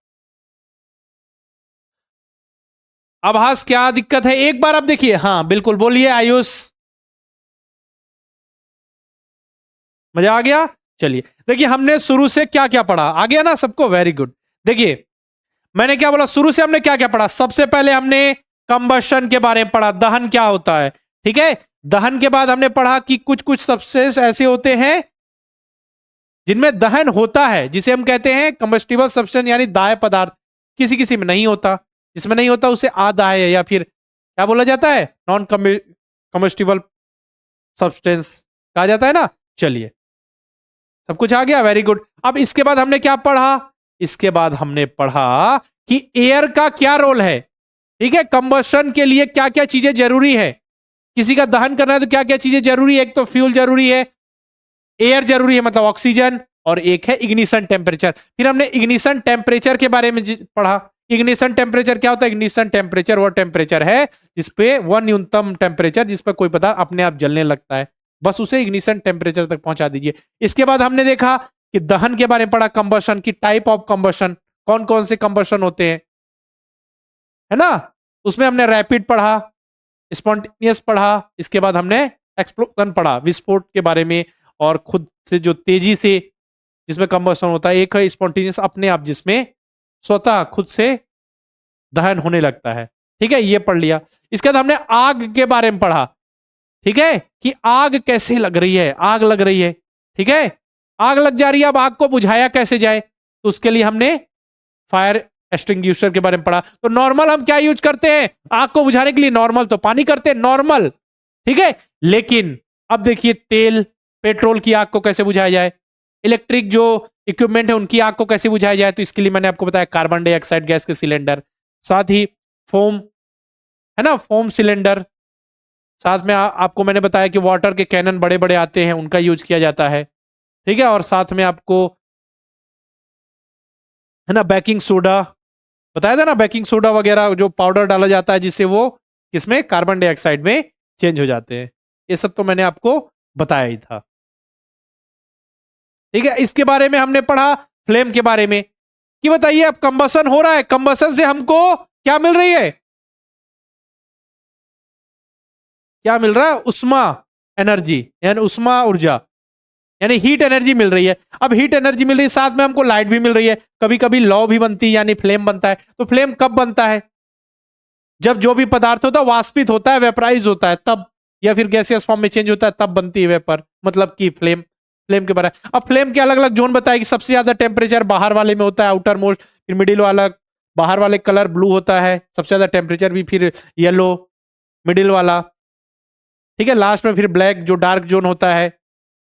आभास, क्या दिक्कत है? एक बार आप देखिए, हाँ बिल्कुल, बोलिए आयुष। मजा आ गया? चलिए, देखिए हमने शुरू से क्या क्या पढ़ा, आ गया ना सबको? Very good. देखिए मैंने क्या बोला, शुरू से हमने क्या क्या पढ़ा। सबसे पहले हमने कंबशन के बारे में पढ़ा, दहन क्या होता है, ठीक है। दहन के बाद हमने पढ़ा कि कुछ कुछ सब्सटेंस ऐसे होते हैं जिनमें दहन होता है, जिसे हम कहते हैं कंबस्टिबल सब्सटेंस, यानी दाह्य पदार्थ। किसी किसी में नहीं होता, जिसमें नहीं होता उसे अदाह्य या फिर क्या बोला जाता है, नॉन कम्बस्टिबल सब्सटेंस कहा जाता है ना। चलिए, सब कुछ आ गया, वेरी गुड। अब इसके बाद हमने क्या पढ़ा? इसके बाद हमने पढ़ा कि एयर का क्या रोल है, ठीक है, कंबशन के लिए क्या क्या चीजें जरूरी है। किसी का दहन करना है तो क्या क्या चीजें जरूरी है? एक तो फ्यूल जरूरी है, एयर जरूरी है मतलब ऑक्सीजन, और एक है इग्निशन टेम्परेचर। फिर हमने इग्निशन टेम्परेचर के बारे में पढ़ा। इग्निशन टेम्परेचर क्या होता है? इग्निशन टेम्परेचर वो टेम्परेचर है जिसपे वह न्यूनतम टेम्परेचर जिसपे कोई पदार्थ अपने आप जलने लगता है, बस उसे इग्निशन टेम्परेचर तक पहुंचा दीजिए। इसके बाद हमने देखा कि दहन के बारे में पढ़ा, कंबशन की टाइप ऑफ कंबशन, कौन कौन से कंबशन होते हैं, है ना। उसमें हमने रैपिड पढ़ा, स्पॉन्टेनियस पढ़ा, इसके बाद हमने एक्सप्लोजन पढ़ा, विस्फोट के बारे में, और खुद से जो तेजी से जिसमें कंबशन होता है। एक है स्पॉन्टेनियस, अपने आप जिसमें स्वतः खुद से दहन होने लगता है, ठीक है, ये पढ़ लिया। इसके बाद हमने आग के बारे में पढ़ा, ठीक है, कि आग कैसे लग रही है, आग लग रही है, ठीक है, आग लग जा रही है, अब आग को बुझाया कैसे जाए, तो उसके लिए हमने फायर एक्सटिंग्विशर के बारे में पढ़ा। तो नॉर्मल हम क्या यूज करते हैं आग को बुझाने के लिए? नॉर्मल तो पानी करते हैं, नॉर्मल, ठीक है। लेकिन अब देखिए तेल पेट्रोल की आग को कैसे बुझाया जाए, इलेक्ट्रिक जो इक्विपमेंट है उनकी आग को कैसे बुझाया जाए, तो इसके लिए मैंने आपको बताया कार्बन डाइऑक्साइड गैस के सिलेंडर, साथ ही फोम, है ना, फोम सिलेंडर, साथ में आपको मैंने बताया कि वाटर के कैनन बड़े बड़े आते हैं, उनका यूज किया जाता है, ठीक है। और साथ में आपको, है ना, बेकिंग सोडा बताया था ना, बेकिंग सोडा वगैरह जो पाउडर डाला जाता है जिससे वो किसमें, कार्बन डाइऑक्साइड में चेंज हो जाते हैं। ये सब तो मैंने आपको बताया ही था, ठीक है। इसके बारे में हमने पढ़ा फ्लेम के बारे में, कि बताइए अब कंबसन हो रहा है, कंबसन से हमको क्या मिल रही है, क्या मिल रहा है? उष्मा एनर्जी, यानी उष्मा ऊर्जा, यानी हीट एनर्जी मिल रही है। अब हीट एनर्जी मिल रही है, साथ में हमको लाइट भी मिल रही है, कभी कभी लौ भी बनती है, यानी फ्लेम बनता है। तो फ्लेम कब बनता है? जब जो भी पदार्थ होता है वाष्पित होता है, वेपराइज होता है तब, या फिर गैसियस फॉर्म में चेंज होता है तब बनती है वेपर, मतलब कि फ्लेम। फ्लेम के बारे में अब फ्लेम के अलग अलग जोन बताया कि सबसे ज्यादा टेम्परेचर बाहर वाले में होता है, आउटर मोस्ट, फिर मिडिल वाला, बाहर वाले कलर ब्लू होता है, सबसे ज्यादा टेम्परेचर भी फिर येलो, मिडिल वाला, ठीक है, लास्ट में फिर ब्लैक जो डार्क जोन होता है,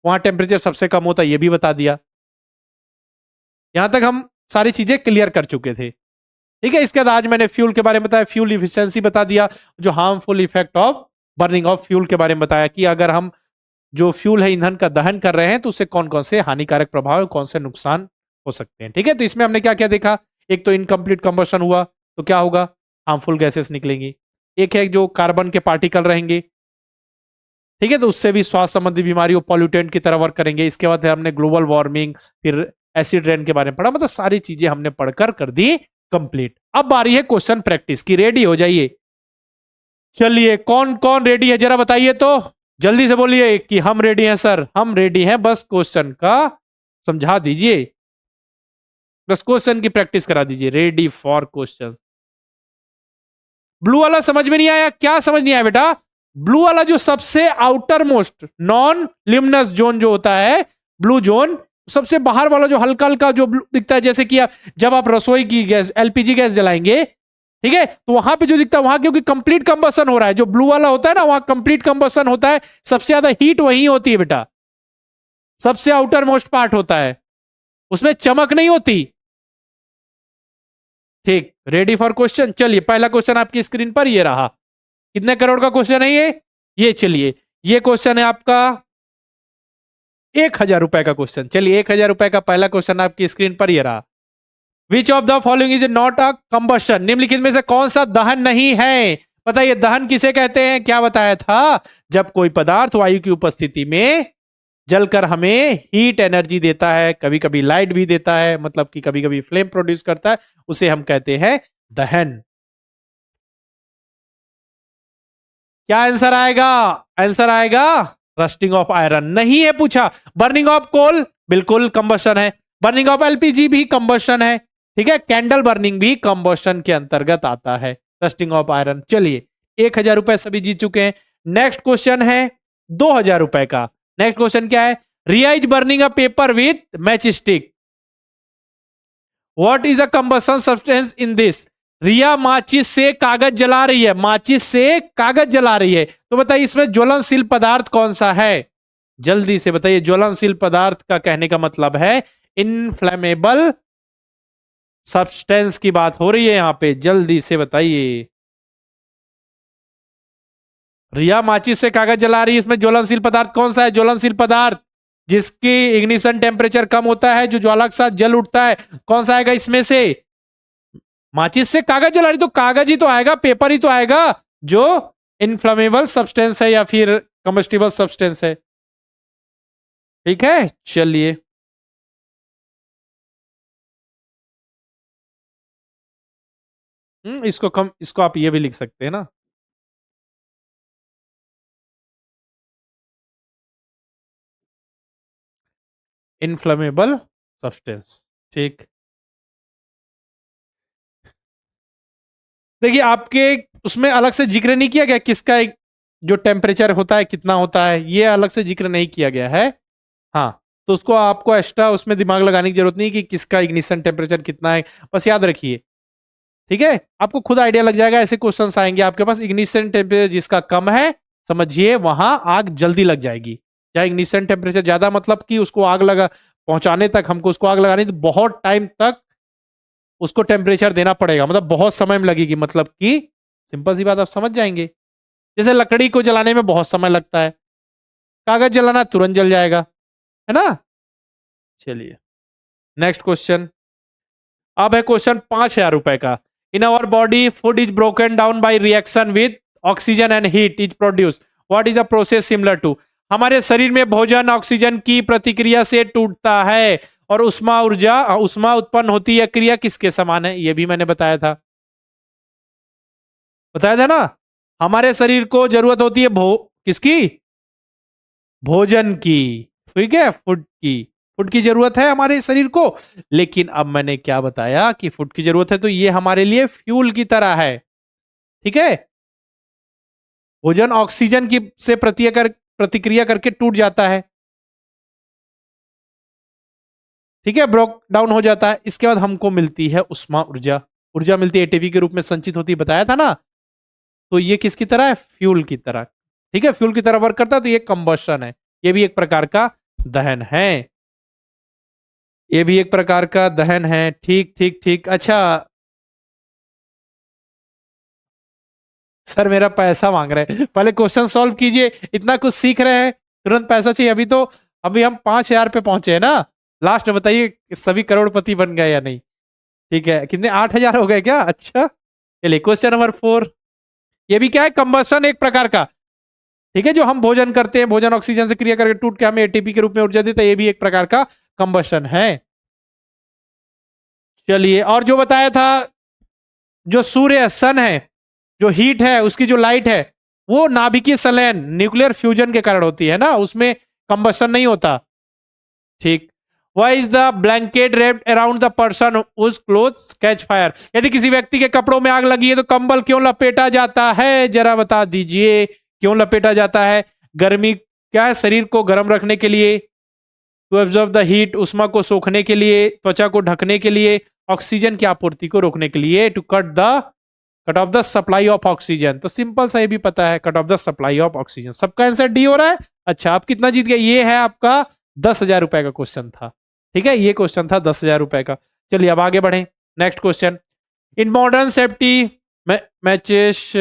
वहां टेम्परेचर सबसे कम होता है, ये भी बता दिया। यहां तक हम सारी चीजें क्लियर कर चुके थे, ठीक है। इसके बाद आज मैंने फ्यूल के बारे में बताया, फ्यूल इफिशियंसी बता दिया, जो harmful effect of burning of fuel के बारे में बताया कि अगर हम जो फ्यूल है ईंधन का दहन कर रहे हैं तो उससे कौन कौन से हानिकारक प्रभाव, कौन से नुकसान हो सकते हैं, ठीक है। तो इसमें हमने क्या क्या देखा, एक तो इनकम्प्लीट कंबशन हुआ तो क्या होगा, हार्मफुल गैसेस निकलेंगी। एक है जो कार्बन के पार्टिकल रहेंगे, ठीक है, तो उससे भी स्वास्थ्य संबंधी बीमारी और पॉल्यूटेंट की तरह वर्क करेंगे। इसके बाद हमने ग्लोबल वार्मिंग, फिर एसिड रेन के बारे में पढ़ा, मतलब सारी चीजें हमने पढ़कर कर दी कंप्लीट। अब बारी है क्वेश्चन प्रैक्टिस की, रेडी हो जाइए। चलिए, कौन कौन रेडी है जरा बताइए तो, जल्दी से बोलिए कि हम रेडी हैं सर, हम रेडी हैं, बस क्वेश्चन का समझा दीजिए, बस क्वेश्चन की प्रैक्टिस करा दीजिए, रेडी फॉर क्वेश्चन। ब्लू वाला समझ में नहीं आया? क्या समझ नहीं आया बेटा? ब्लू वाला जो सबसे outer most non luminous zone जो होता है, ब्लू जोन, सबसे बाहर वाला जो हल्का हल्का जो दिखता है, जैसे कि जब आप रसोई की गैस, एलपीजी गैस जलाएंगे, ठीक है, तो वहां पे जो दिखता है वहां क्योंकि कंप्लीट कंबसन हो रहा है, जो ब्लू वाला होता है ना वहां कंप्लीट कंबसन होता है, सबसे ज्यादा हीट वहीं होती है बेटा, सबसे आउटर मोस्ट पार्ट होता है, उसमें चमक नहीं होती, ठीक। Ready for question? चलिए, पहला क्वेश्चन आपकी स्क्रीन पर ये रहा। कितने करोड़ का क्वेश्चन है ये चलिए, ये क्वेश्चन है आपका 1,000 रुपए का क्वेश्चन। चलिए, 1,000 रुपए का पहला क्वेश्चन आपकी स्क्रीन पर ये रहा। विच of the following is not a combustion, निम्नलिखित में से कौन सा दहन नहीं है? बताइए दहन किसे कहते हैं? क्या बताया था? जब कोई पदार्थ वायु की उपस्थिति में जलकर हमें हीट एनर्जी देता है, कभी कभी लाइट भी देता है, मतलब कि कभी कभी फ्लेम प्रोड्यूस करता है, उसे हम कहते हैं दहन। क्या आंसर आएगा? आंसर आएगा रस्टिंग ऑफ आयरन। नहीं है पूछा। बर्निंग ऑफ कोल बिल्कुल कंबशन है। बर्निंग ऑफ एलपीजी भी कंबशन है। ठीक है, कैंडल बर्निंग भी कंबशन के अंतर्गत आता है। Rusting of iron. चलिए 1,000 रुपए सभी जीत चुके हैं। नेक्स्ट क्वेश्चन है 2,000 रुपए का। नेक्स्ट क्वेश्चन क्या है? Riya is burning a paper with match stick, what is the combustion substance in this? Riya माचिस से कागज जला रही है, माचिस से कागज जला रही है, तो बताइए इसमें ज्वलनशील पदार्थ कौन सा है? जल्दी से बताइए। ज्वलनशील पदार्थ का कहने का मतलब है इनफ्लेमेबल सब्सटेंस की बात हो रही है यहां पे। जल्दी से बताइए। रिया माचिस से कागज जला रही है, इसमें ज्वलनशील पदार्थ कौन सा है? ज्वलनशील पदार्थ जिसकी इग्निशन टेम्परेचर कम होता है, जो ज्वाला के साथ जल उठता है, कौन सा आएगा इसमें से? माचिस से कागज जला रही तो कागज ही तो आएगा, पेपर ही तो आएगा जो इनफ्लेमेबल सब्सटेंस है या फिर कम्बस्टिबल सब्सटेंस है। ठीक है, चलिए। इसको आप ये भी लिख सकते हैं ना। Inflammable substance. ठीक। देखिए आपके उसमें अलग से जिक्र नहीं किया गया किसका जो टेम्परेचर होता है कितना होता है, ये अलग से जिक्र नहीं किया गया है। हाँ, तो उसको आपको एक्स्ट्रा उसमें दिमाग लगाने की जरूरत नहीं कि किसका इग्निशन टेम्परेचर कितना है, बस याद रखिए। ठीक है, आपको खुद आइडिया लग जाएगा। ऐसे क्वेश्चंस आएंगे आपके पास। इग्निशन टेम्परेचर जिसका कम है, समझिए वहां आग जल्दी लग जाएगी। चाहे इग्निशन टेम्परेचर ज्यादा, मतलब कि उसको आग लगा पहुंचाने तक, हमको उसको आग लगानी तो बहुत टाइम तक उसको टेम्परेचर देना पड़ेगा, मतलब बहुत समय में लगेगी, मतलब कि सिंपल सी बात आप समझ जाएंगे। जैसे लकड़ी को जलाने में बहुत समय लगता है, कागज जलाना तुरंत जल जाएगा, है ना। चलिए नेक्स्ट क्वेश्चन। अब है क्वेश्चन 5,000 रुपए का। In our body food is broken down by reaction with oxygen and heat is produce, what is the process similar to? हमारे शरीर में भोजन ऑक्सीजन की प्रतिक्रिया से टूटता है और उष्मा उत्पन्न होती है। क्रिया किसके समान है? ये भी मैंने बताया था ना। हमारे शरीर को जरूरत होती है किसकी? भोजन की। ठीक है, फूड की जरूरत है हमारे शरीर को। लेकिन अब मैंने क्या बताया कि फूड की जरूरत है तो ये हमारे लिए फ्यूल की तरह है। ठीक है, भोजन ऑक्सीजन की से प्रतिक्रिया करके टूट जाता है। ठीक है, ब्रोक डाउन हो जाता है। इसके बाद हमको मिलती है उष्मा ऊर्जा। ऊर्जा मिलती है, एटीपी के रूप में संचित होती है, बताया था ना। तो ये किसकी तरह है? फ्यूल की तरह। ठीक है, फ्यूल की तरह वर्क करता है, तो ये कंबशन है। ये भी एक प्रकार का दहन है। ये भी एक प्रकार का दहन है। ठीक ठीक ठीक। अच्छा सर मेरा पैसा मांग रहे हैं, पहले क्वेश्चन सॉल्व कीजिए। इतना कुछ सीख रहे हैं, तुरंत पैसा चाहिए। अभी हम 5,000 पे पहुंचे हैं ना। लास्ट में बताइए सभी करोड़पति बन गए या नहीं? ठीक है, कितने? 8,000 हो गए क्या? अच्छा चलिए क्वेश्चन नंबर 4। ये भी क्या है? कंबशन एक प्रकार का। ठीक है, जो हम भोजन करते हैं, भोजन ऑक्सीजन से क्रिया करके टूट के हमें एटीपी के रूप में ऊर्जा देता है, ये भी एक प्रकार का कंबशन है। चलिए, और जो बताया था, जो सूर्य सन है, जो हीट है, उसकी जो लाइट है, वो नाभिकीय संलयन न्यूक्लियर फ्यूजन के कारण होती है ना, उसमें कंबशन नहीं होता। ठीक। Why is the blanket wrapped around the person whose clothes catch fire? यदि किसी व्यक्ति के कपड़ों में आग लगी है तो कंबल क्यों लपेटा जाता है? जरा बता दीजिए क्यों लपेटा जाता है? गर्मी क्या है? शरीर को गर्म रखने के लिए, टू एब्जॉर्ब द हीट, उष्मा को सोखने के लिए, त्वचा को ढकने के लिए, ऑक्सीजन की आपूर्ति को रोकने के लिए, to cut off the supply of oxygen. तो सिंपल सा ये भी पता है, cut off the supply of oxygen. सबका आंसर डी हो रहा है। अच्छा, आप कितना जीत गए? ये है आपका 10,000 रुपए का क्वेश्चन था। ठीक है, ये क्वेश्चन था 10,000 रुपए का। चलिए अब आगे बढ़े। Next question. In modern safety matches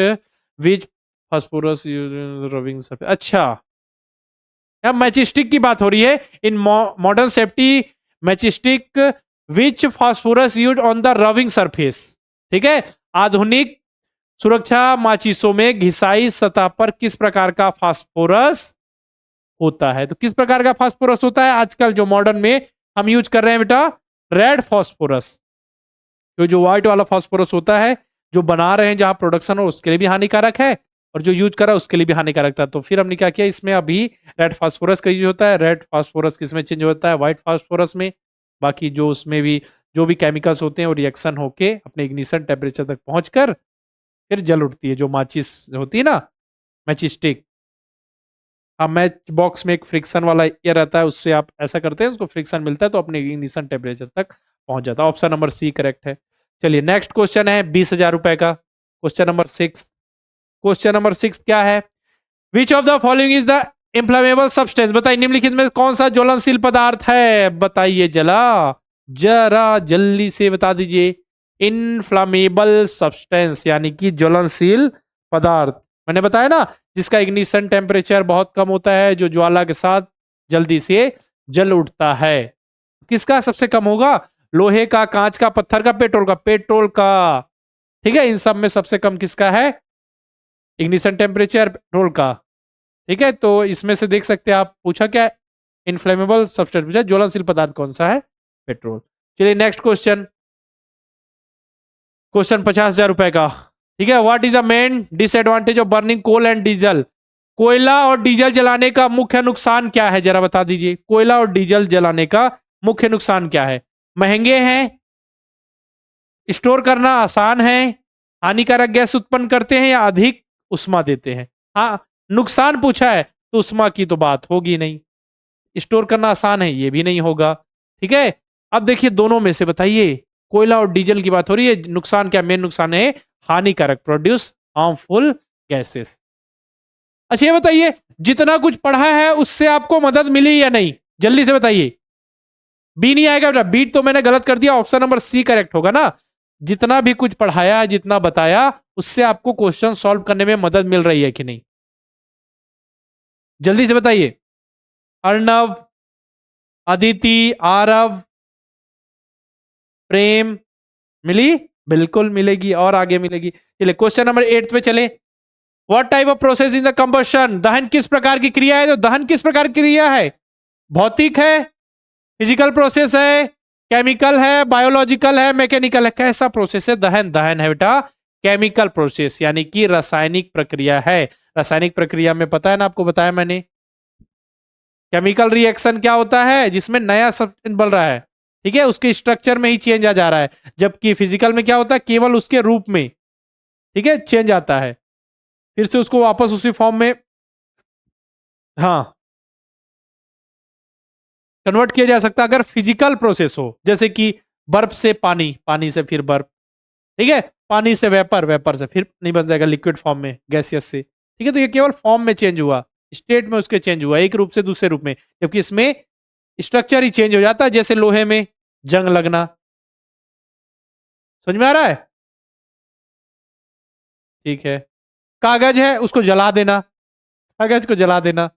which phosphorus rubbing. अच्छा, अब मैचिस्टिक की बात हो रही है। In modern safety matchstick which phosphorus use on the rubbing surface. ठीक है, आधुनिक सुरक्षा माचिसों में घिसाई सतह पर किस प्रकार का फास्फोरस होता है? तो किस प्रकार का फास्फोरस होता है? आजकल जो मॉडर्न में हम यूज कर रहे हैं बेटा, रेड फास्फोरस। तो जो व्हाइट वाला फास्फोरस होता है, जो बना रहे हैं जहां प्रोडक्शन हो, उसके लिए भी हानिकारक है, और जो यूज कर रहा है उसके लिए भी हानिकारक था। तो फिर हमने क्या किया, इसमें अभी रेड फास्फोरस का यूज होता है। रेड फास्फोरस किसमें चेंज होता है? व्हाइट फास्फोरस में। बाकी जो उसमें भी जो भी केमिकल्स होते हैं वो रिएक्शन होके अपने इग्निशन टेम्परेचर तक पहुंचकर फिर जल उठती है। जो माचिस होती है ना, मैचिस स्टिक, हाँ, मैच बॉक्स में एक फ्रिक्शन वाला एयर रहता है, उससे आप ऐसा करते हैं, उसको फ्रिक्शन मिलता है तो अपने इग्निशन टेम्परेचर तक पहुंच जाता है। ऑप्शन नंबर सी करेक्ट है। चलिए नेक्स्ट क्वेश्चन है 20,000 रुपए का, क्वेश्चन नंबर 6। क्वेश्चन नंबर 6 क्या है? विच of the following is the inflammable substance. बताइए निम्नलिखित में कौन सा ज्वलनशील पदार्थ है? बताइए जरा जल्दी से बता दीजिए। इनफ्लामेबल सब्सटेंस यानी कि ज्वलनशील पदार्थ, मैंने बताया ना, जिसका इग्निशन टेम्परेचर बहुत कम होता है, जो ज्वाला के साथ जल्दी से जल उठता है। किसका सबसे कम होगा? लोहे का, कांच का, पत्थर का, पेट्रोल का? पेट्रोल का। ठीक है, इन सब में सबसे कम किसका है इग्निशन टेम्परेचर? पेट्रोल का। ठीक है, तो इसमें से देख सकते हैं आप, पूछा क्या, इनफ्लेमेबल सब्सटेंस पूछा, ज्वलनशील पदार्थ कौन सा है? पेट्रोल। चलिए नेक्स्ट क्वेश्चन, क्वेश्चन 50,000 रुपए का। ठीक है, what is the main disadvantage of burning coal and diesel. कोयला और डीजल जलाने का मुख्य नुकसान क्या है, जरा बता दीजिए। कोयला और डीजल जलाने का मुख्य नुकसान क्या है? महंगे हैं, स्टोर करना आसान है, हानिकारक गैस उत्पन्न करते हैं, या अधिक उष्मा देते हैं? हाँ, नुकसान पूछा है तो उष्मा की तो बात होगी नहीं, स्टोर करना आसान है ये भी नहीं होगा। ठीक है, अब देखिए दोनों में से बताइए, कोयला और डीजल की बात हो रही है, नुकसान क्या? मेन नुकसान है हानिकारक, प्रोड्यूस हार्मफुल गैसेस। अच्छा ये बताइए, जितना कुछ पढ़ा है उससे आपको मदद मिली या नहीं? जल्दी से बताइए। बी नहीं आएगा बेटा, बी तो मैंने गलत कर दिया, ऑप्शन नंबर सी करेक्ट होगा ना। जितना भी कुछ पढ़ाया, जितना बताया, उससे आपको क्वेश्चन सॉल्व करने में मदद मिल रही है कि नहीं? जल्दी से बताइए। अर्णव, अदिति, आरव, प्रेम, मिली? बिल्कुल मिलेगी और आगे मिलेगी। चलिए क्वेश्चन नंबर 8 पे चले। What type of process in the combustion. दहन किस प्रकार की क्रिया है? तो दहन किस प्रकार की क्रिया है? भौतिक है, फिजिकल प्रोसेस है, केमिकल है, बायोलॉजिकल है, मैकेनिकल है? कैसा प्रोसेस है? दहन। दहन है बेटा केमिकल प्रोसेस, यानी कि रासायनिक प्रक्रिया है। रासायनिक प्रक्रिया में पता है ना, आपको बताया मैंने, केमिकल रिएक्शन क्या होता है? जिसमें नया सब्सटेंस बन रहा है, ठीक है, उसके स्ट्रक्चर में ही चेंज आ जा रहा है। जबकि फिजिकल में क्या होता है? केवल उसके रूप में, ठीक है, चेंज आता है, फिर से उसको वापस उसी फॉर्म में, हाँ, कन्वर्ट किया जा सकता है अगर फिजिकल प्रोसेस हो। जैसे कि बर्फ से पानी, पानी से फिर बर्फ, ठीक है, पानी से वेपर, वेपर से फिर नहीं बन जाएगा लिक्विड फॉर्म में, गैसियस से। ठीक है, तो ये केवल फॉर्म में चेंज हुआ, स्टेट में उसके चेंज हुआ, एक रूप से दूसरे रूप में। जबकि इसमें स्ट्रक्चर ही चेंज हो जाता है, जैसे लोहे में जंग लगना। समझ में आ रहा है? ठीक है, कागज है, उसको जला देना, कागज को जला देना।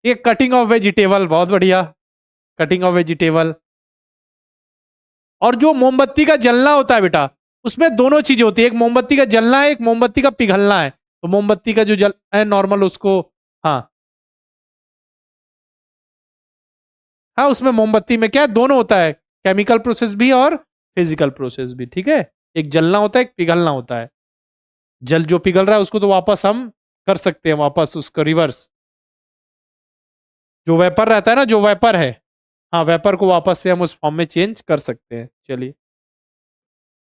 ये कटिंग ऑफ वेजिटेबल, बहुत बढ़िया, कटिंग ऑफ वेजिटेबल। और जो मोमबत्ती का जलना होता है बेटा, उसमें दोनों चीजें होती है, एक मोमबत्ती का जलना है, एक मोमबत्ती का पिघलना है। तो मोमबत्ती का जो जल है नॉर्मल, उसको, हाँ हाँ, उसमें मोमबत्ती में क्या है, दोनों होता है, केमिकल प्रोसेस भी और फिजिकल प्रोसेस भी। ठीक है, एक जलना होता है, एक पिघलना होता है। जल जो पिघल रहा है उसको तो वापस हम कर सकते हैं, वापस उसको रिवर्स। जो वेपर रहता है ना, जो वेपर है, हाँ, वेपर को वापस से हम उस फॉर्म में चेंज कर सकते हैं। चलिए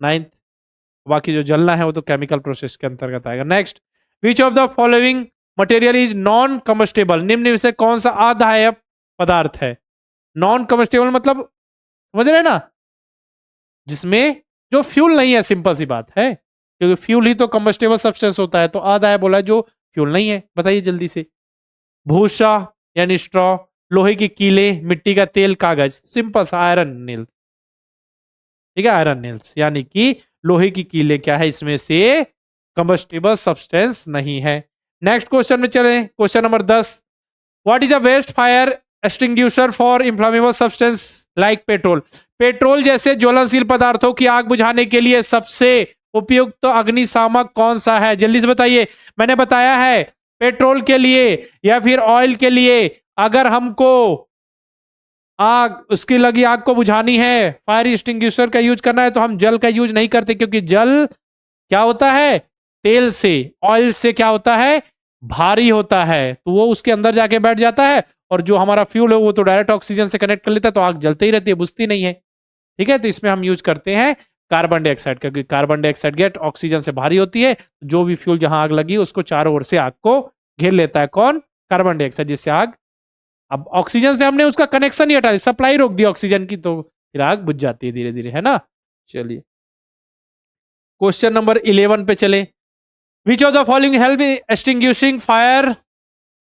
9th, बाकी जो जलना है वो तो केमिकल प्रोसेस के अंतर्गत आएगा। Next, which of the following material is non combustible. निम्न में से कौन सा अधायक पदार्थ है? नॉन कम्बस्टेबल मतलब समझ रहे हैं ना, जिसमें जो फ्यूल नहीं है, सिंपल सी बात है, क्योंकि फ्यूल ही तो कम्बस्टेबल सब्सटेंस होता है। तो अधाय बोला है जो फ्यूल नहीं है। बताइए जल्दी से। भूसा यानी स्ट्रॉ, लोहे की कीले, मिट्टी का तेल, कागज। सिंपल सा, आयरन नील। ठीक है, आयरन नील्स, यानी कि लोहे की कीले क्या है, इसमें से कंबस्टिबल सब्सटेंस नहीं है। नेक्स्ट क्वेश्चन में चले, question number 10। What is a best fire extinguisher for inflammable substance like petrol. Petrol जैसे ज्वलनशील पदार्थों की आग बुझाने के लिए सबसे उपयुक्त तो अग्निशामक कौन सा है? जल्दी से बताइए। मैंने बताया है पेट्रोल के लिए या फिर ऑयल के लिए अगर हमको आग, उसकी लगी आग को बुझानी है, फायर एक्सटिंग्विशर का यूज करना है, तो हम जल का यूज नहीं करते, क्योंकि जल क्या होता है? तेल से, ऑयल से क्या होता है? भारी होता है, तो वो उसके अंदर जाके बैठ जाता है, और जो हमारा फ्यूल है वो तो डायरेक्ट ऑक्सीजन से कनेक्ट कर लेता है, तो आग जलती ही रहती है, बुझती नहीं है। ठीक है, तो इसमें हम यूज करते हैं कार्बन डाइऑक्साइड, क्योंकि कार्बन डाइऑक्साइड गैस ऑक्सीजन से भारी होती है, जो भी फ्यूल जहां आग लगी उसको चारों ओर से आग को घेर लेता है। कौन? कार्बन डाइऑक्साइड, जिससे आग, अब ऑक्सीजन से हमने उसका कनेक्शन ही हटा दिया, सप्लाई रोक दी ऑक्सीजन की, तो फिर आग बुझ जाती है धीरे धीरे, है ना। चलिए क्वेश्चन नंबर 11 पे चले। विच of the following help extinguishing fire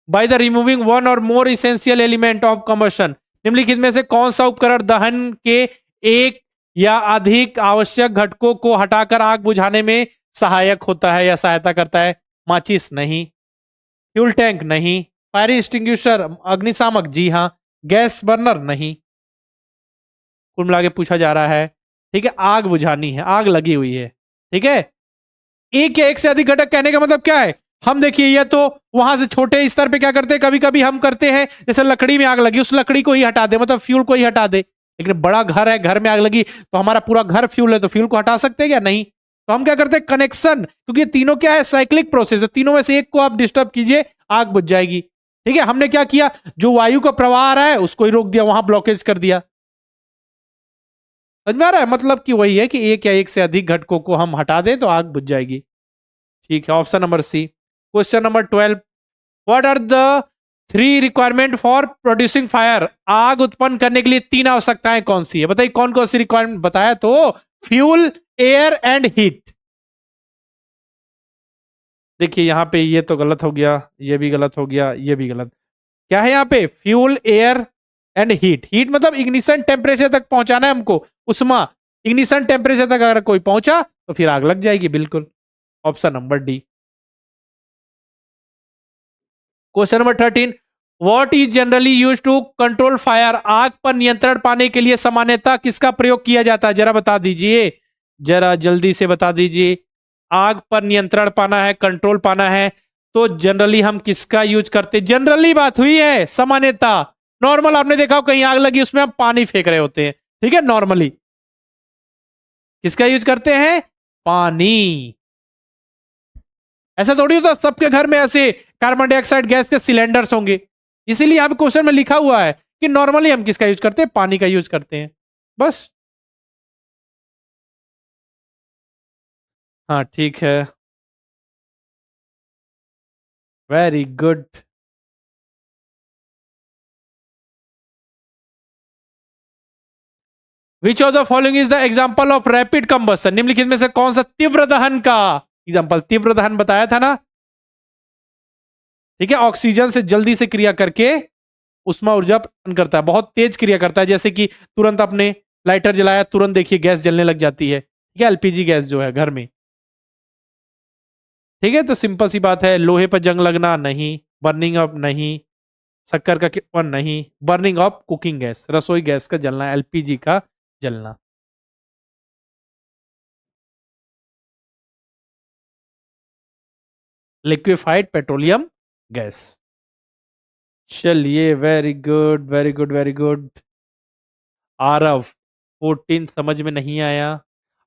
by the removing one और मोर इसेंशियल एलिमेंट ऑफ कंबशन। निम्नलिखित में से कौन सा उपकरण दहन के एक या अधिक आवश्यक घटकों को हटाकर आग बुझाने में सहायक होता है या सहायता करता है? माचिस नहीं, फ्यूल टैंक नहीं, फायर एक्सटिंग्विशर अग्निशामक जी हाँ, गैस बर्नर नहीं। कुल मिला के पूछा जा रहा है, ठीक है, आग बुझानी है, आग लगी हुई है, ठीक है। एक या एक से अधिक घटक कहने का मतलब क्या है? हम देखिए, ये तो वहां से छोटे स्तर पे क्या करते हैं, कभी कभी हम करते हैं, जैसे लकड़ी में आग लगी, उस लकड़ी को ही हटा दे, मतलब फ्यूल को ही हटा दे। लेकिन बड़ा घर है, घर में आग लगी, तो हमारा पूरा घर फ्यूल है, तो फ्यूल को हटा सकते हैं क्या? नहीं। तो हम क्या करते हैं? कनेक्शन, क्योंकि तीनों क्या है? साइक्लिक प्रोसेस है, तीनों में से एक को आप डिस्टर्ब कीजिए, आग बुझ जाएगी। ठीक है, हमने क्या किया? जो वायु का प्रवाह आ रहा है उसको ही रोक दिया, वहां ब्लॉकेज कर दिया। समझ में आ रहा है? मतलब कि वही है कि एक या एक से अधिक घटकों को हम हटा दें तो आग बुझ जाएगी। ठीक है, option number C. Question number 12, what are the 3 requirement for producing fire. आग उत्पन्न करने के लिए 3 आवश्यकताएं कौन सी है? बताइए कौन कौन सी रिक्वायरमेंट बताया तो? Fuel, air and heat. देखिए यहां पे ये तो गलत हो गया, ये भी गलत हो गया, ये भी गलत। क्या है यहाँ पे? Fuel, air and heat. Heat मतलब इग्निशन टेम्परेचर तक पहुंचाना है हमको, उष्मा। इग्निशन टेम्परेचर तक अगर कोई पहुंचा तो फिर आग लग जाएगी, बिल्कुल। Option number D. Question number 13, what is generally use to control fire. आग पर नियंत्रण पाने के लिए सामान्यतः किसका प्रयोग किया जाता है? जरा बता दीजिए, जरा जल्दी से बता दीजिए। आग पर नियंत्रण पाना है, कंट्रोल पाना है, तो जनरली हम किसका यूज करते हैं? जनरली बात हुई है, सामान्यतः। नॉर्मल आपने देखा हो कहीं आग लगी, उसमें हम पानी फेंक रहे होते हैं, ठीक है। नॉर्मली किसका यूज करते हैं? पानी। ऐसा थोड़ी होता सबके घर में ऐसे कार्बन डाइऑक्साइड गैस के सिलेंडर्स होंगे। इसीलिए यहाँ पे क्वेश्चन में लिखा हुआ है कि नॉर्मली हम किसका यूज करते हैं? पानी का यूज करते हैं, बस। हाँ ठीक है, very good. Which of the following is the example of rapid combustion. निम्नलिखित में से कौन सा तीव्र दहन का एग्जाम्पल? तीव्र दहन बताया था ना, ठीक है। ऑक्सीजन से जल्दी से क्रिया करके उष्मा ऊर्जा प्रदान करता है, बहुत तेज क्रिया करता है। जैसे कि तुरंत आपने लाइटर जलाया, तुरंत देखिए गैस जलने लग जाती है, ठीक है। एलपीजी गैस जो है घर में, ठीक है। तो सिंपल सी बात है, लोहे पर जंग लगना नहीं, बर्निंग अप नहीं, शक्कर का किण्वन नहीं, बर्निंग ऑफ कुकिंग गैस, रसोई गैस का जलना, एलपीजी का जलना। Liquefied petroleum gas. चलिए, very good very good very good. Aarav 14 समझ में नहीं आया।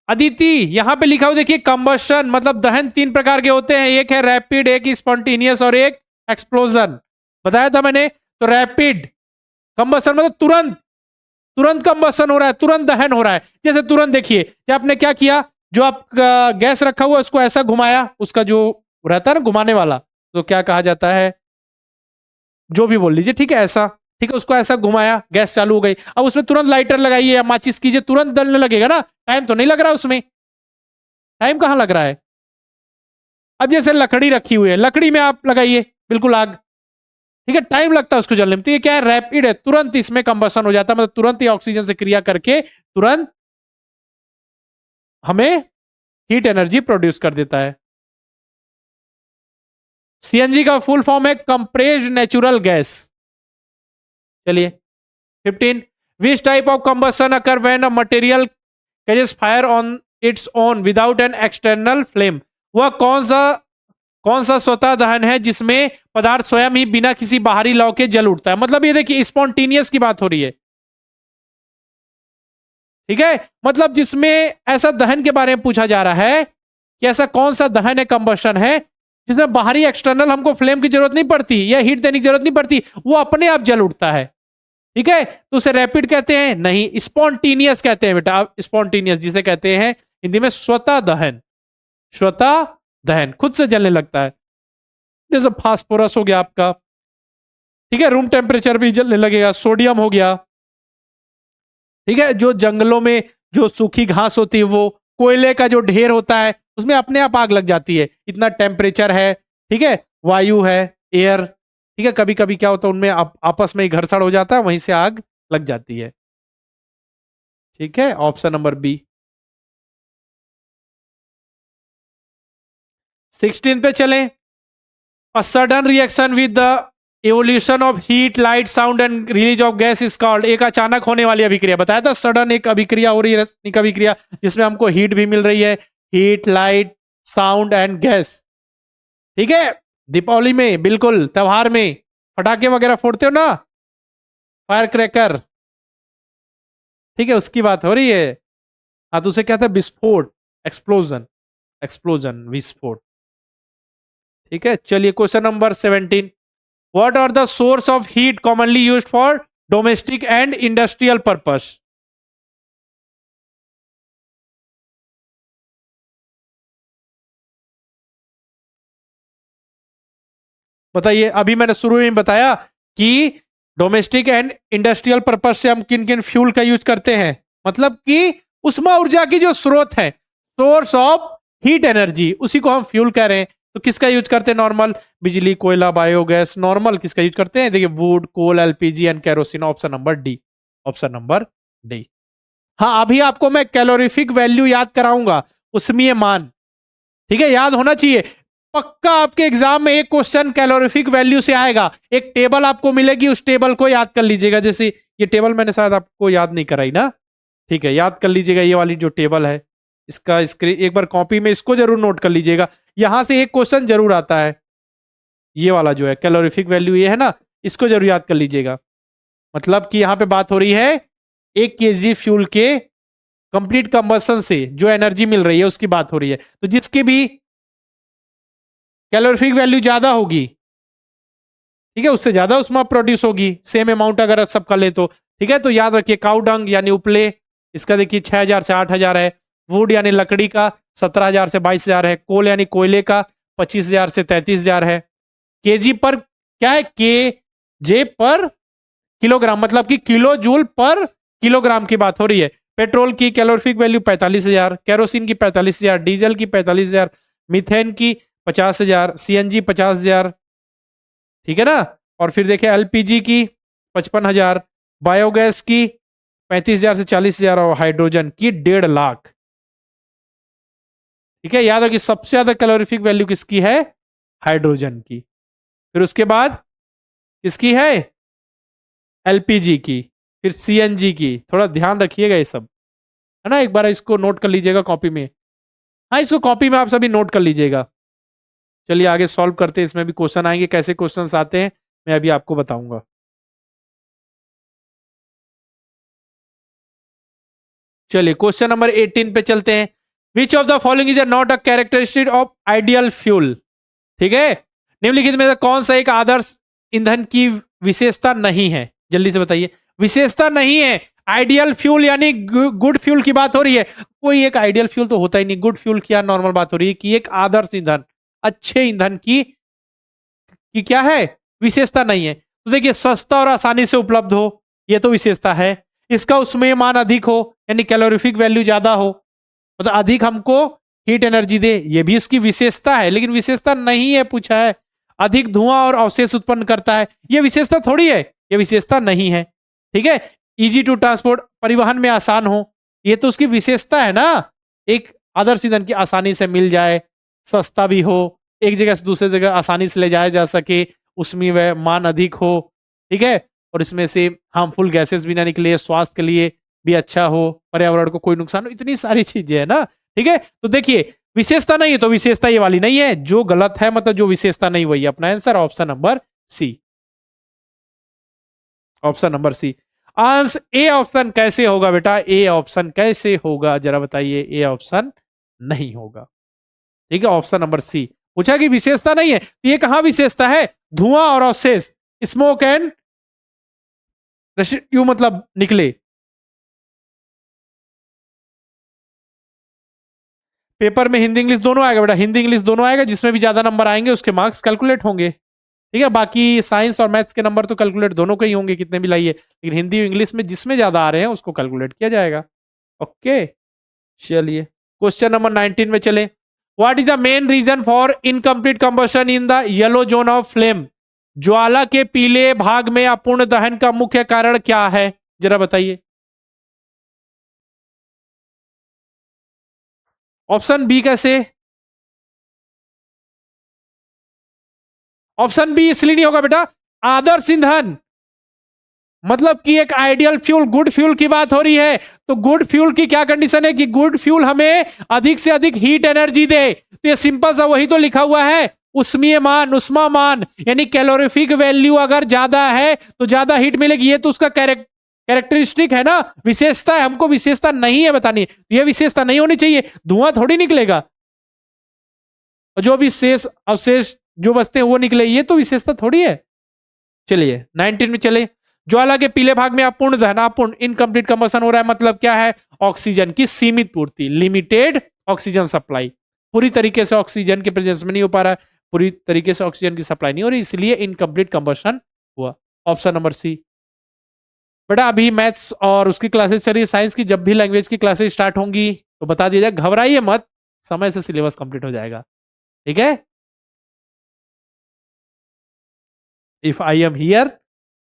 अदिति, यहां पे लिखा हुआ देखिए, कंबशन मतलब दहन 3 प्रकार के होते हैं, एक है रैपिड, एक स्पॉन्टेनियस और एक एक्सप्लोजन। बताया था मैंने। तो रैपिड कंबशन मतलब तुरंत, तुरंत कंबशन हो रहा है, तुरंत दहन हो रहा है। जैसे तुरंत देखिए कि आपने क्या किया, जो आप गैस रखा हुआ उसको ऐसा घुमाया, उसका जो रहता है ना घुमाने वाला, तो क्या कहा जाता है? जो भी बोल लीजिए, ठीक है, ऐसा, ठीक है। उसको ऐसा घुमाया, गैस चालू हो गई। अब उसमें तुरंत लाइटर लगाइए या माचिस कीजिए, तुरंत जलने लगेगा ना, टाइम तो नहीं लग रहा उसमें। टाइम कहां लग रहा है? अब जैसे लकड़ी रखी हुई है, लकड़ी में आप लगाइए बिल्कुल आग, ठीक है, टाइम लगता है उसको जलने में। तो ये क्या है? रैपिड है, तुरंत इसमें कंबसन हो जाता है, मतलब तुरंत ही ऑक्सीजन से क्रिया करके तुरंत हमें हीट एनर्जी प्रोड्यूस कर देता है। सीएनजी का फुल फॉर्म है कंप्रेस्ड नेचुरल गैस। चलिए 15, which type of combustion occur when a material catches fire on its own without an external flame? वह कौन सा स्वतः दहन है जिसमें पदार्थ स्वयं ही बिना किसी बाहरी लौ के जल उठता है? मतलब ये देखिए स्पॉन्टेनियस की बात हो रही है, ठीक है। मतलब जिसमें ऐसा दहन के बारे में पूछा जा रहा है कि ऐसा कौन सा दहन है, कंबशन है, जिसमें बाहरी एक्सटर्नल हमको फ्लेम की जरूरत नहीं पड़ती या हीट देने की जरूरत नहीं पड़ती, वो अपने आप जल उठता है, ठीक है। तो उसे रैपिड कहते हैं? नहीं, स्पॉन्टेनियस कहते हैं बेटा। स्पॉन्टेनियस जिसे कहते हैं हिंदी में स्वतः दहन। स्वतः दहन, खुद से जलने लगता है। जैसे फास्फोरस हो गया आपका, ठीक है, रूम टेम्परेचर भी जलने लगेगा। सोडियम हो गया, ठीक है। जो जंगलों में जो सूखी घास होती है, वो कोयले का जो ढेर होता है, उसमें अपने आप आग लग जाती है, इतना टेम्परेचर है, ठीक है। वायु है, एयर, ठीक है। कभी कभी क्या होता है, उनमें आपस में ही घर्षण हो जाता है, वहीं से आग लग जाती है, ठीक है। Option number B. 16 पे चलें। A sudden reaction with the evolution of heat, light, sound and release of gas is called। एक अचानक होने वाली अभिक्रिया बताया था, सडन एक अभिक्रिया हो रही है, रासायनिक अभिक्रिया, जिसमें हमको हीट भी मिल रही है, heat, light, sound and gas, ठीक है। दीपावली में, बिल्कुल त्योहार में पटाखे वगैरह फोड़ते हो ना, फायर क्रैकर, ठीक है, उसकी बात हो रही है। हाँ, तो उसे कहते हैं विस्फोट, एक्सप्लोजन, एक्सप्लोजन, विस्फोट, ठीक है। चलिए question number 17, what are the source of heat commonly used for domestic and industrial purpose? बताइए। अभी मैंने शुरू में बताया कि डोमेस्टिक एंड इंडस्ट्रियल पर्पस से हम किन किन फ्यूल का यूज करते हैं, मतलब कि उष्मा ऊर्जा की जो स्रोत है, सोर्स ऑफ हीट एनर्जी, उसी को हम फ्यूल कह रहे हैं। तो किसका यूज करते हैं? नॉर्मल, बिजली, कोयला, बायोगैस। नॉर्मल किसका यूज करते हैं? देखिए, wood, coal, LPG and kerosene. Option number D, option number D. हाँ, अभी आपको मैं कैलोरीफिक वैल्यू याद कराऊंगा, उष्मीय मान, ठीक है, याद होना चाहिए। पक्का आपके एग्जाम में एक क्वेश्चन कैलोरीफिक वैल्यू से आएगा। एक टेबल आपको मिलेगी, उस टेबल को याद कर लीजिएगा। जैसे ये टेबल मैंने शायद आपको याद नहीं कराई ना, ठीक है, याद कर लीजिएगा। ये वाली जो टेबल है, इसका स्क्रीन एक बार कॉपी में इसको जरूर नोट कर लीजिएगा। यहां से एक क्वेश्चन जरूर आता है, ये वाला जो है कैलोरीफिक वैल्यू, ये है ना, इसको जरूर याद कर लीजिएगा। मतलब कि यहां पे बात हो रही है 1 kg फ्यूल के कंप्लीट कंबशन से जो एनर्जी मिल रही है, उसकी बात हो रही है। तो जिसकी भी कैलोरीफिक वैल्यू ज्यादा होगी, ठीक है, उससे ज्यादा उष्मा प्रोड्यूस होगी, सेम अमाउंट अगर सब कर ले तो, ठीक है। तो याद रखिए, काउ डंग यानी उपले, इसका देखिए 6000 से 8000 है। वुड यानी लकड़ी का 17000 से 22000 है। कोल यानी कोयले का 25000 से 33000 है। केजी पर क्या है? के जे पर किलोग्राम, मतलब कि किलो जूल पर किलोग्राम की बात हो रही है। पेट्रोल की कैलोरीफिक वैल्यू 45000, कैरोसिन की 45000, डीजल की 45000, मीथेन की 50000, सीएनजी 50000, ठीक है ना। और फिर देखें एलपीजी की 55,000, बायोगैस की 35,000 से 40,000 और हाइड्रोजन की 1.5 लाख, ठीक है। याद रखिए सबसे ज्यादा कैलोरीफिक वैल्यू किसकी है? हाइड्रोजन की। फिर उसके बाद किसकी है? एलपीजी की, फिर सीएनजी की। थोड़ा ध्यान रखिएगा ये सब, है ना। एक बार इसको नोट कर लीजिएगा कॉपी में। हाँ, इसको कॉपी में आप सभी नोट कर लीजिएगा। चलिए आगे सॉल्व करते हैं। इसमें भी क्वेश्चन आएंगे, कैसे क्वेश्चंस आते हैं मैं अभी आपको बताऊंगा। चलिए क्वेश्चन नंबर 18 पे चलते हैं। विच of the following is not a characteristic of ideal fuel? ठीक है, निम्नलिखित में से कौन सा एक आदर्श ईंधन की विशेषता नहीं है? जल्दी से बताइए। विशेषता नहीं है, आइडियल फ्यूल यानी गुड फ्यूल की बात हो रही है। कोई एक आइडियल फ्यूल तो होता ही नहीं। गुड फ्यूल की नॉर्मल बात हो रही है कि एक आदर्श ईंधन, अच्छे ईंधन की क्या है? विशेषता नहीं है। तो देखिए, सस्ता और आसानी से उपलब्ध हो, यह तो विशेषता है। इसका उसमें मान अधिक हो, यानी कैलोरीफिक वैल्यू ज्यादा हो, मतलब अधिक हमको हीट एनर्जी दे, ये भी इसकी विशेषता है। लेकिन विशेषता नहीं है पूछा है। अधिक धुआं और अवशेष उत्पन्न करता है, ये विशेषता थोड़ी है, ये विशेषता नहीं है, ठीक है। इजी टू ट्रांसपोर्ट, परिवहन में आसान हो, ये तो उसकी विशेषता है ना। एक आदर्श ईंधन की आसानी से मिल जाए, सस्ता भी हो, एक जगह से दूसरे जगह आसानी से ले जाया जा सके, उसमें वह मान अधिक हो, ठीक है। और इसमें से हार्मफुल गैसेस भी ना निकले, स्वास्थ्य के लिए भी अच्छा हो, पर्यावरण को कोई नुकसान हो, इतनी सारी चीजें है ना। ठीक है, तो देखिए विशेषता नहीं है तो विशेषता ये वाली नहीं है, जो गलत है मतलब जो विशेषता नहीं वही अपना answer option number C. Option number C answer. A option कैसे होगा बेटा, ए ऑप्शन कैसे होगा जरा बताइए, ए ऑप्शन नहीं होगा। ठीक है, ऑप्शन नंबर सी पूछा कि विशेषता नहीं है, तो ये कहां विशेषता है, धुआं और अवशेष, स्मोक एंड रेसिड्यू मतलब निकले। पेपर में हिंदी इंग्लिश दोनों आएगा बेटा, हिंदी इंग्लिश दोनों आएगा, जिसमें भी ज्यादा नंबर आएंगे उसके मार्क्स कैलकुलेट होंगे। ठीक है, बाकी साइंस और मैथ्स के नंबर तो कैलकुलेट दोनों के ही होंगे कितने भी लाइए, लेकिन हिंदी और इंग्लिश में जिसमें ज्यादा आ रहे हैं उसको कैलकुलेट किया जाएगा। ओके, चलिए क्वेश्चन नंबर 19 में चले। What is the main reason for incomplete combustion in the yellow zone of flame, ज्वाला के पीले भाग में अपूर्ण दहन का मुख्य कारण क्या है, जरा बताइए। ऑप्शन बी कैसे, ऑप्शन बी इसलिए नहीं होगा बेटा, आदर्श ईंधन मतलब कि एक आइडियल फ्यूल, गुड फ्यूल की बात हो रही है, तो गुड फ्यूल की क्या कंडीशन है कि गुड फ्यूल हमें अधिक से अधिक हीट एनर्जी दे, तो ये सिंपल सा वही तो लिखा हुआ है, उष्मीय मान, उष्मा मान, यानी कैलोरीफिक वैल्यू अगर ज्यादा है तो ज्यादा हीट मिलेगी, ये तो उसका कैरेक्टरिस्टिक है ना, विशेषता है, हमको विशेषता नहीं है बतानी, ये विशेषता नहीं होनी चाहिए, धुआं थोड़ी निकलेगा, और जो भी शेष अवशेष जो बचते हैं वो निकले, ये तो विशेषता थोड़ी है। चलिए 19 में चले। ज्वाला के पीले भाग में अपूर्ण दहन, अपूर्ण इनकम्प्लीट कंबशन हो रहा है, मतलब क्या है, ऑक्सीजन की सीमित पूर्ति, लिमिटेड ऑक्सीजन सप्लाई, पूरी तरीके से ऑक्सीजन के प्रेजेंस में नहीं हो पा रहा है, पूरी तरीके से ऑक्सीजन की सप्लाई नहीं हो रही, इसलिए इनकम्प्लीट कंबशन हुआ। Option number C. बेटा अभी मैथ्स और उसकी क्लासेस चल रही है, साइंस की जब भी लैंग्वेज की क्लासेस स्टार्ट होंगी तो बता दिया जाए, घबराइए मत, समय से सिलेबस कंप्लीट हो जाएगा। ठीक है, if I am here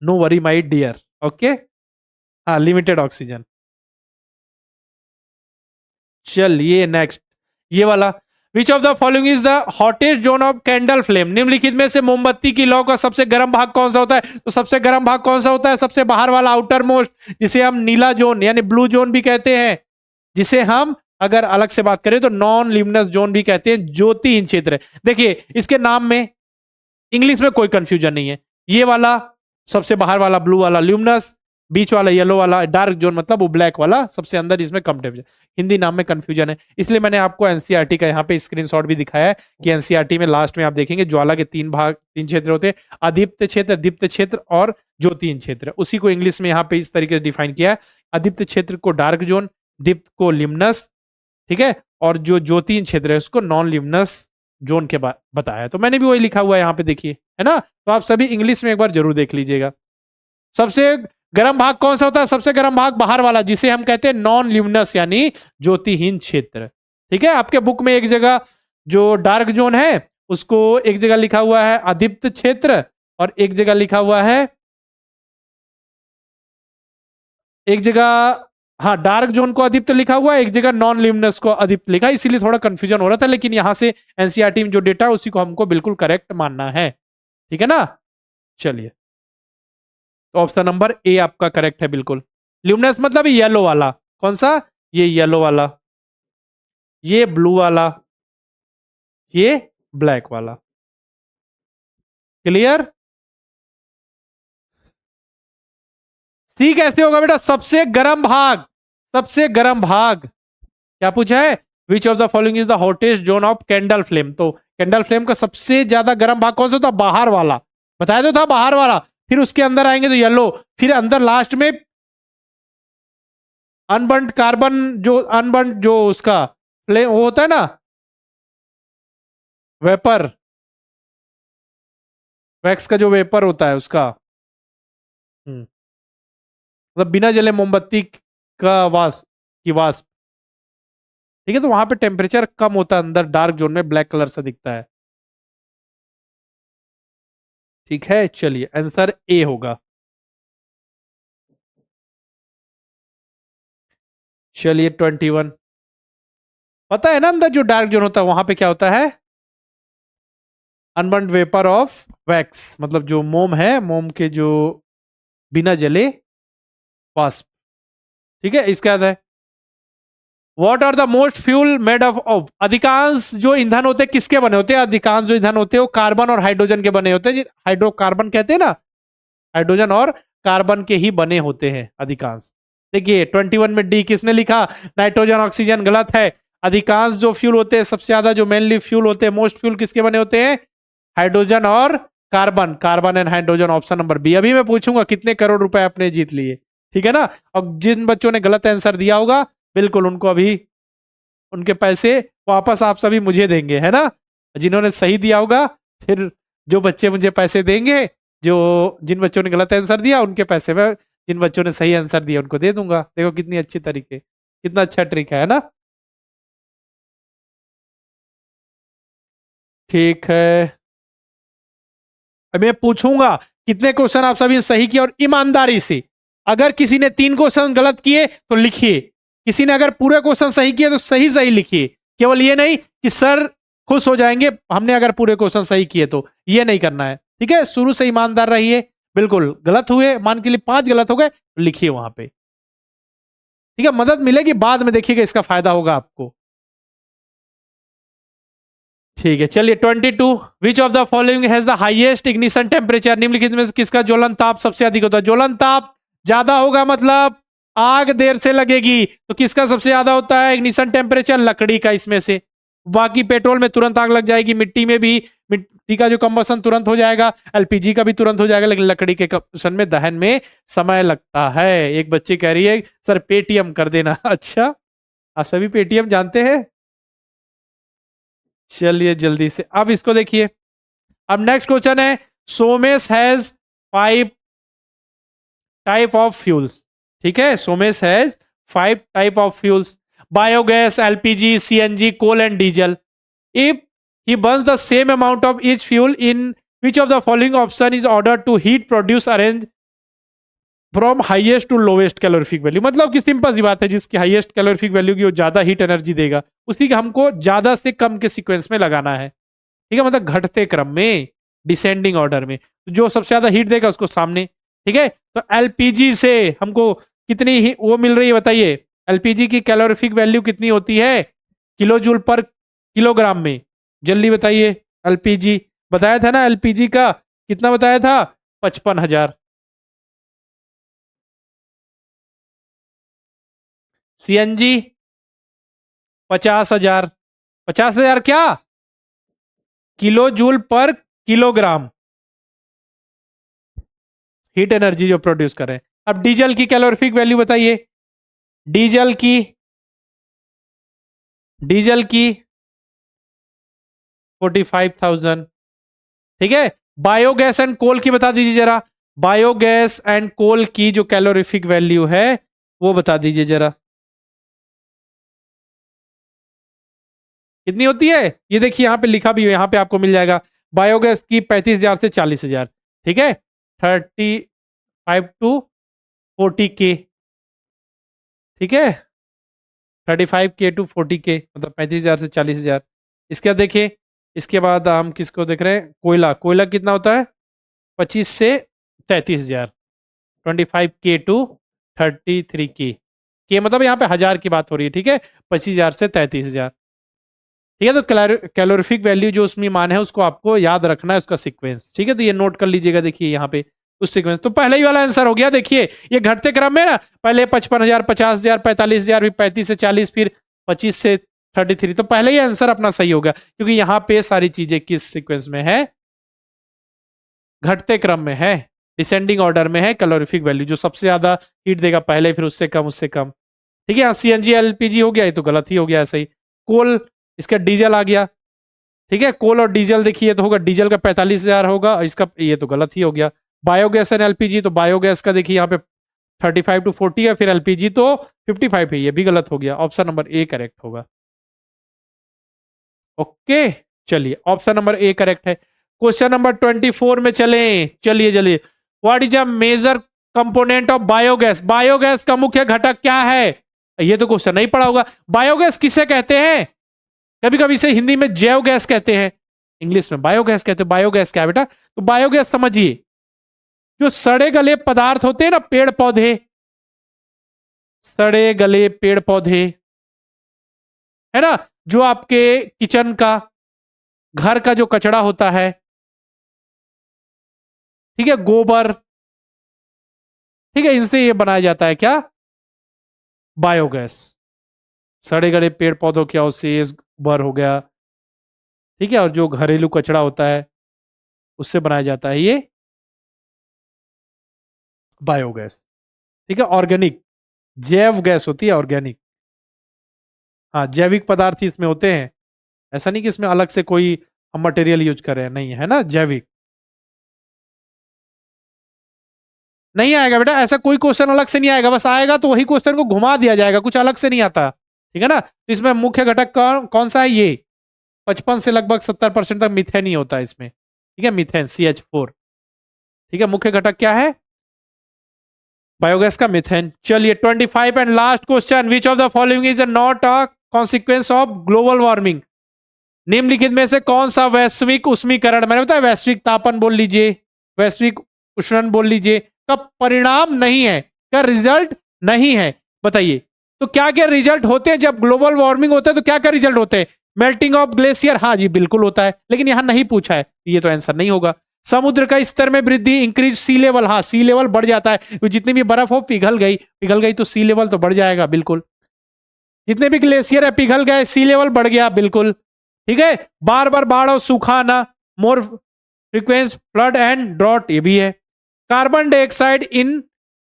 no worry my dear. Okay, हाँ लिमिटेड ऑक्सीजन। चलिए नेक्स्ट, ये वाला, which of the following is the hottest zone of candle flame, निम्नलिखित में से मोमबत्ती की लौ का सबसे गर्म भाग कौन सा होता है, तो सबसे गर्म भाग कौन सा होता है, सबसे बाहर वाला आउटर मोस्ट, जिसे हम नीला जोन यानी ब्लू जोन भी कहते हैं, जिसे हम अगर अलग से बात करें तो नॉन ल्यूमिनस जोन भी कहते हैं, ज्योतिहीन क्षेत्र। देखिए इसके नाम में इंग्लिश में कोई कंफ्यूजन नहीं है, ये वाला सबसे बाहर वाला ब्लू वाला ल्यूमिनस, बीच वाला येलो वाला डार्क जोन मतलब वो ब्लैक वाला सबसे अंदर, जिसमें कम टेम्परेचर, हिंदी नाम में कंफ्यूजन है, इसलिए मैंने आपको एनसीईआरटी का यहाँ पे स्क्रीनशॉट भी दिखाया है कि एनसीईआरटी में लास्ट में आप देखेंगे ज्वाला के तीन भाग, तीन क्षेत्र होते हैं, अदीप्त क्षेत्र, दीप्त क्षेत्र और ज्योतिहीन क्षेत्र, उसी को इंग्लिश में यहाँ पे इस तरीके से डिफाइन किया है, अदीप्त क्षेत्र को डार्क जोन, दीप्त को लिम्नस, ठीक है, और जो ज्योतिहीन क्षेत्र है उसको नॉन लिम्नस जोन के बाद बताया, तो मैंने भी वही लिखा हुआ है यहाँ पे देखिए, है ना, तो आप सभी इंग्लिश में एक बार जरूर देख लीजिएगा। सबसे गर्म भाग कौन सा होता है, सबसे गर्म भाग बाहर वाला, जिसे हम कहते हैं नॉन ल्यूमिनस यानी ज्योतिहीन क्षेत्र। ठीक है, आपके बुक में एक जगह जो डार्क जोन है उसको एक जगह लिखा हुआ है अदीप्त क्षेत्र, और एक जगह लिखा हुआ है, एक जगह हाँ डार्क जोन को अदीप्त लिखा हुआ है, एक जगह नॉन ल्यूमिनस को अदीप्त लिखा, इसीलिए थोड़ा कंफ्यूजन हो रहा था, लेकिन यहां से एनसीईआरटी में जो डेटा है उसी को हमको बिल्कुल करेक्ट मानना है। ठीक है ना, चलिए तो ऑप्शन नंबर ए आपका करेक्ट है बिल्कुल। ल्यूमिनस मतलब येलो वाला, कौन सा, ये येलो वाला, ये ब्लू वाला, ये ब्लैक वाला। क्लियर, सी कैसे होगा बेटा, सबसे गर्म भाग, सबसे गर्म भाग, क्या पूछा है, विच of the following is the hottest zone of candle flame, तो कैंडल फ्लेम का सबसे ज्यादा गर्म भाग कौन सा था, बाहर वाला, बताया तो था बाहर वाला, फिर उसके अंदर आएंगे तो येलो, फिर अंदर लास्ट में अनबर्न्ड कार्बन, जो अनबर्न्ड जो उसका फ्लेम वो होता है ना, वेपर, वैक्स का जो वेपर होता है उसका, मतलब बिना जले मोमबत्ती का वास की वाष्प। ठीक है, तो वहां पे टेम्परेचर कम होता है, अंदर डार्क जोन में ब्लैक कलर से दिखता है। ठीक है, चलिए आंसर ए होगा। चलिए 21, पता है ना अंदर जो डार्क जोन होता है वहां पे क्या होता है, अनबर्न्ड वेपर ऑफ वैक्स, मतलब जो मोम है, मोम के जो बिना जले वाष्प। ठीक है, इसके बाद है what are the most fuel made of. अधिकांश जो ईंधन होते हैं किसके बने होते हैं? अधिकांश जो ईंधन होते हैं वो कार्बन और हाइड्रोजन के बने होते हैं। हाइड्रोकार्बन कहते हैं ना, हाइड्रोजन और कार्बन के ही बने होते हैं अधिकांश। देखिए 21 में डी किसने लिखा? Nitrogen oxygen. गलत है। अधिकांश जो फ्यूल होते हैं, सबसे ज्यादा जो मेनली फ्यूल होते हैं, मोस्ट फ्यूल किसके बने होते हैं? हाइड्रोजन और carbon. Carbon and hydrogen, option number B. अभी मैं पूछूंगा कितने करोड़ रुपए आपने जीत लिए, ठीक है ना। और जिन बच्चों ने गलत आंसर दिया होगा बिल्कुल उनको अभी उनके पैसे वापस आप सभी मुझे देंगे, है ना। जिन्होंने सही दिया होगा फिर जो बच्चे मुझे पैसे देंगे, जो जिन बच्चों ने गलत आंसर दिया उनके पैसे मैं जिन बच्चों ने सही आंसर दिया उनको दे दूंगा। देखो कितनी अच्छी तरीके, कितना अच्छा ट्रिक है ना। ठीक है, अब मैं पूछूंगा कितने क्वेश्चन आप सभी ने सही किए, और ईमानदारी से। अगर किसी ने 3 क्वेश्चन गलत किए तो लिखिए, किसी ने अगर पूरे क्वेश्चन सही किए तो सही सही लिखिए। केवल ये नहीं कि सर खुश हो जाएंगे हमने अगर पूरे क्वेश्चन सही किए, तो ये नहीं करना है। ठीक है, शुरू से ईमानदार रहिए। बिल्कुल गलत हुए, मान के लिए 5 गलत हो गए, लिखिए वहां पे। ठीक है, मदद मिलेगी बाद में, देखिएगा इसका फायदा होगा आपको। ठीक है, चलिए 22। विच of the following has the highest ignition temperature. निम्नलिखित में से किसका ज्वलन ताप सबसे अधिक होता है? ज्वलन ताप ज्यादा होगा मतलब आग देर से लगेगी, तो किसका सबसे ज्यादा होता है इग्निशन टेम्परेचर? लकड़ी का इसमें से। बाकी पेट्रोल में तुरंत आग लग जाएगी, मिट्टी में भी मिट्टी का जो कंबसन तुरंत हो जाएगा, एलपीजी का भी तुरंत हो जाएगा, लेकिन लकड़ी के कंबसन में, दहन में समय लगता है। एक बच्ची कह रही है सर पेटीएम कर देना। अच्छा, आप सभी पेटीएम जानते हैं? चलिए जल्दी से अब इसको देखिए। अब नेक्स्ट क्वेश्चन है Somesh has 5 type of fuels. ठीक है, Somesh has 5 type of fuels: biogas, LPG, CNG, coal and diesel. If he burns the same amount of each fuel, in which of the following option is ordered to heat produce arrange from highest to lowest calorific value. मतलब कि simple सी बात है, जिसकी highest calorific value की वो ज्यादा heat energy देगा, उसी का हमको ज्यादा से कम के सीक्वेंस में लगाना है। ठीक है, मतलब घटते क्रम में, डिसेंडिंग ऑर्डर में। तो जो सबसे ज्यादा हीट देगा उसको सामने। ठीक है, तो एलपीजी से हमको कितनी ही वो मिल रही है बताइए? एलपीजी की कैलोरीफिक वैल्यू कितनी होती है किलो जूल पर किलोग्राम में? जल्दी बताइए। एलपीजी बताया था ना, एलपीजी का कितना बताया था? 55,000। सीएनजी 50,000। 50,000 क्या? किलो जूल पर किलोग्राम हीट एनर्जी जो प्रोड्यूस कर रहे हैं। अब डीजल की कैलोरीफिक वैल्यू बताइए। डीजल की डीजल की 45,000। ठीक है, बायोगैस एंड कोल की बता दीजिए जरा। बायोगैस एंड कोल की जो कैलोरीफिक वैल्यू है वो बता दीजिए जरा, कितनी होती है? ये देखिए यहां पे लिखा भी है, यहां पे आपको मिल जाएगा। बायोगैस की 35,000 से 40,000। ठीक है, 35 टू 40 के। ठीक है, 35 के टू 40 के, मतलब 35,000 से 40,000। इसके बाद देखिए, इसके बाद हम किसको देख रहे हैं? कोयला। कोयला कितना होता है? 25 से 33,000। 25 के टू 33 के। के मतलब यहाँ पे 1000 की बात हो रही है। ठीक है, 25,000 से 33,000। ठीक है, तो कैलोरीफिक वैल्यू जो उसमें मान है उसको आपको याद रखना है, उसका सीक्वेंस। ठीक है, तो ये नोट कर लीजिएगा। देखिए यहाँ पे उस सीक्वेंस, तो पहले ही वाला आंसर हो गया। देखिए ये घटते क्रम में ना, पहले 55,000, 50,000, 45,000, फिर 35 से 40, फिर 25 से 33। तो पहले ही आंसर अपना सही होगा, क्योंकि यहाँ पे सारी चीजें किस सीक्वेंस में है? घटते क्रम में है, डिसेंडिंग ऑर्डर में है। कैलोरीफिक वैल्यू जो सबसे ज्यादा हीट देगा पहले, फिर उससे कम, उससे कम। ठीक है, यहाँ सीएनजी एलपीजी हो गया, ये तो गलत ही हो गया ऐसे ही। कोल, इसका डीजल आ गया। ठीक है, कोल और डीजल देखिए तो होगा, डीजल का 45,000 होगा, इसका ये तो गलत ही हो गया। बायोगैस एंड एलपीजी, तो बायोगैस का देखिए यहाँ पे 35 टू 40 है, फिर एलपीजी तो 55 है, ये भी गलत हो गया। ऑप्शन नंबर ए करेक्ट होगा। ओके, चलिए ऑप्शन नंबर ए करेक्ट है। क्वेश्चन नंबर 24 में चलिए चलिए। What is a major component of biogas. Biogas का मुख्य घटक क्या है? ये तो क्वेश्चन नहीं पड़ा होगा। बायोगैस किसे कहते हैं? कभी कभी इसे हिंदी में जैव गैस कहते हैं, इंग्लिश में बायोगैस कहते हैं। बायोगैस क्या है बेटा? तो बायोगैस समझिए, जो सड़े गले पदार्थ होते हैं ना, पेड़ पौधे, सड़े गले पेड़ पौधे, है ना, जो आपके किचन का, घर का जो कचरा होता है, ठीक है, गोबर, ठीक है, इनसे ये बनाया जाता है क्या, बायोगैस। सड़े गले पेड़ पौधों की अवशेष, गोबर हो गया, ठीक है, और जो घरेलू कचरा होता है उससे बनाया जाता है ये बायोगैस। ठीक है, ऑर्गेनिक, जैव गैस होती है ऑर्गेनिक। हाँ, जैविक पदार्थ ही इसमें होते हैं, ऐसा नहीं कि इसमें अलग से कोई हम मटेरियल यूज कर रहे हैं, नहीं है ना, जैविक। नहीं आएगा बेटा, ऐसा कोई क्वेश्चन अलग से नहीं आएगा, बस आएगा तो वही क्वेश्चन को घुमा दिया जाएगा, कुछ अलग से नहीं आता, ठीक है ना। तो इसमें मुख्य घटक कौन सा है, ये 55 से लगभग 70% तक मिथेन ही होता है इसमें, ठीक है, मिथेन CH4, ठीक है। मुख्य घटक क्या है, बायोगैस का मिथेन। चलिए 25 and last question, which of the following is not a consequence of global warming. निम्नलिखित में से कौन सा वैश्विक उष्मीकरण, मैंने बताया वैश्विक तापन बोल लीजिए, वैश्विक उष्णन बोल लीजिए, का परिणाम नहीं है, का रिजल्ट नहीं है, बताइए। तो क्या क्या रिजल्ट होते हैं जब ग्लोबल वार्मिंग होता है, तो क्या क्या रिजल्ट होते हैं, मेल्टिंग ऑफ ग्लेशियर, हाँ जी बिल्कुल होता है, लेकिन यहां नहीं पूछा है, ये तो आंसर नहीं होगा। समुद्र का स्तर में वृद्धि, इंक्रीज सी लेवल, हाँ सी लेवल बढ़ जाता है, जितनी भी बर्फ हो पिघल गई तो सी लेवल तो बढ़ जाएगा, बिल्कुल। जितने भी ग्लेशियर है पिघल गए, सी लेवल बढ़ गया, बिल्कुल, ठीक है। बार बार बाढ़ और सूखा आना, मोर फ्रीक्वेंस फ्लड एंड ड्रॉट, ये भी है। कार्बन डाइऑक्साइड इन,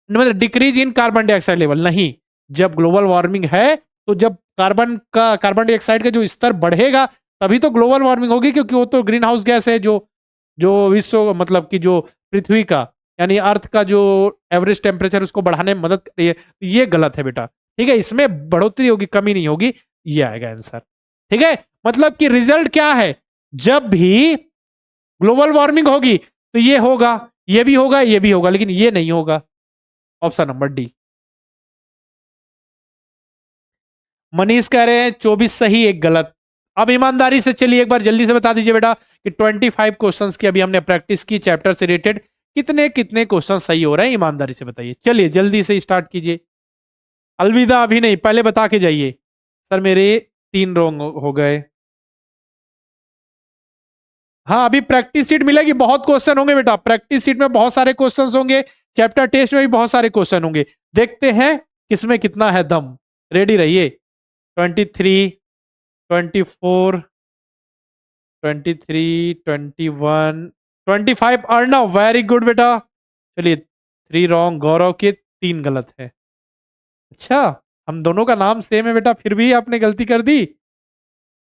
मतलब decrease in carbon dioxide level, नहीं, जब ग्लोबल वार्मिंग है तो जब कार्बन डाइऑक्साइड का जो स्तर बढ़ेगा तभी तो ग्लोबल वार्मिंग होगी, क्योंकि वो तो ग्रीन हाउस गैस है, जो जो विश्व, मतलब कि जो पृथ्वी का, यानी अर्थ का जो एवरेज टेम्परेचर उसको बढ़ाने में मदद कर रही है। ये गलत है बेटा, ठीक है, इसमें बढ़ोतरी होगी, कमी नहीं होगी, ये आएगा आंसर, ठीक है। मतलब कि रिजल्ट क्या है, जब भी ग्लोबल वार्मिंग होगी तो ये होगा, ये भी होगा, ये भी होगा, लेकिन ये नहीं होगा, ऑप्शन नंबर डी। मनीष कह रहे हैं 24 सही, एक गलत। अब ईमानदारी से चलिए एक बार जल्दी से बता दीजिए बेटा कि 25 क्वेश्चंस की अभी हमने प्रैक्टिस की चैप्टर से रिलेटेड, कितने कितने क्वेश्चन सही हो रहे हैं, ईमानदारी से बताइए। चलिए जल्दी से स्टार्ट कीजिए। अलविदा अभी नहीं, पहले बता के जाइए। सर मेरे 3 रॉन्ग हो गए। हाँ अभी प्रैक्टिस सीट मिलेगी, बहुत क्वेश्चन होंगे बेटा, प्रैक्टिस सीट में बहुत सारे क्वेश्चन होंगे, चैप्टर टेस्ट में भी बहुत सारे क्वेश्चन होंगे, देखते हैं किसमें कितना है दम। रेडी रहिए। 23, 24, 23, 21, 25, अर्णव वेरी गुड बेटा। चलिए 3 रॉन्ग, गौरव के 3 गलत है। अच्छा, हम दोनों का नाम सेम है बेटा, फिर भी आपने गलती कर दी।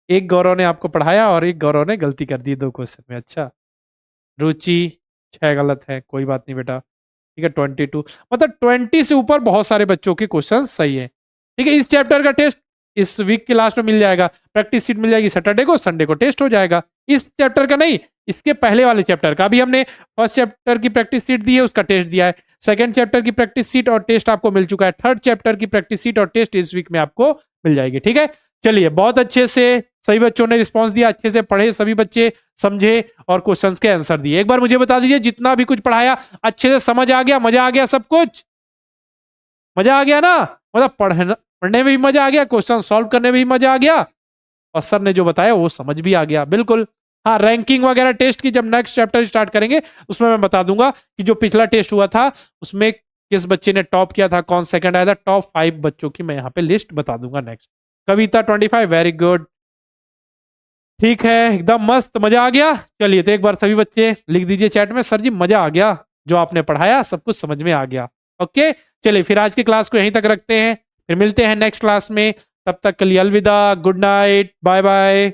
एक गौरव ने आपको पढ़ाया और एक गौरव ने गलती कर दी 2 क्वेश्चन में। अच्छा, रुचि 6 गलत है, कोई बात नहीं बेटा, ठीक है। 22, मतलब 20 से ऊपर बहुत सारे बच्चों के क्वेश्चन सही है, ठीक है। इस चैप्टर का टेस्ट इस वीक के लास्ट में मिल जाएगा, प्रैक्टिस सीट मिल जाएगी सैटरडे को, संडे को टेस्ट हो जाएगा। इस चैप्टर का नहीं, इसके पहले वाले चैप्टर का। अभी हमने फर्स्ट चैप्टर की प्रैक्टिस सीट दी है, उसका टेस्ट दिया है। सेकंड चैप्टर की प्रैक्टिस सीट और टेस्ट आपको मिल चुका है। थर्ड चैप्टर की प्रैक्टिस सीट और टेस्ट इस वीक में आपको मिल जाएगी, ठीक है। चलिए, बहुत अच्छे से सभी बच्चों ने रिस्पॉन्स दिया, अच्छे से पढ़े सभी बच्चे, समझे और क्वेश्चंस के आंसर दिए। एक बार मुझे बता दीजिए, जितना भी कुछ पढ़ाया अच्छे से समझ आ गया, मजा आ गया, सब कुछ मजा आ गया ना, मतलब पढ़ने में भी मजा आ गया, क्वेश्चन सॉल्व करने में भी मजा आ गया, और सर ने जो बताया वो समझ भी आ गया, बिल्कुल। हाँ, रैंकिंग वगैरह टेस्ट की जब नेक्स्ट चैप्टर स्टार्ट करेंगे उसमें मैं बता दूंगा कि जो पिछला टेस्ट हुआ था उसमें किस बच्चे ने टॉप किया था, कौन सेकंड आया था, टॉप 5 बच्चों की मैं यहाँ पे लिस्ट बता दूंगा नेक्स्ट। कविता 25, वेरी गुड, ठीक है, एकदम मस्त, मजा आ गया। चलिए तो एक बार सभी बच्चे लिख दीजिए चैट में, सर जी मजा आ गया, जो आपने पढ़ाया सब कुछ समझ में आ गया। ओके, चलिए फिर आज की क्लास को यहीं तक रखते हैं, फिर मिलते हैं नेक्स्ट क्लास में, तब तक के लिए अलविदा, गुड नाइट, बाय बाय।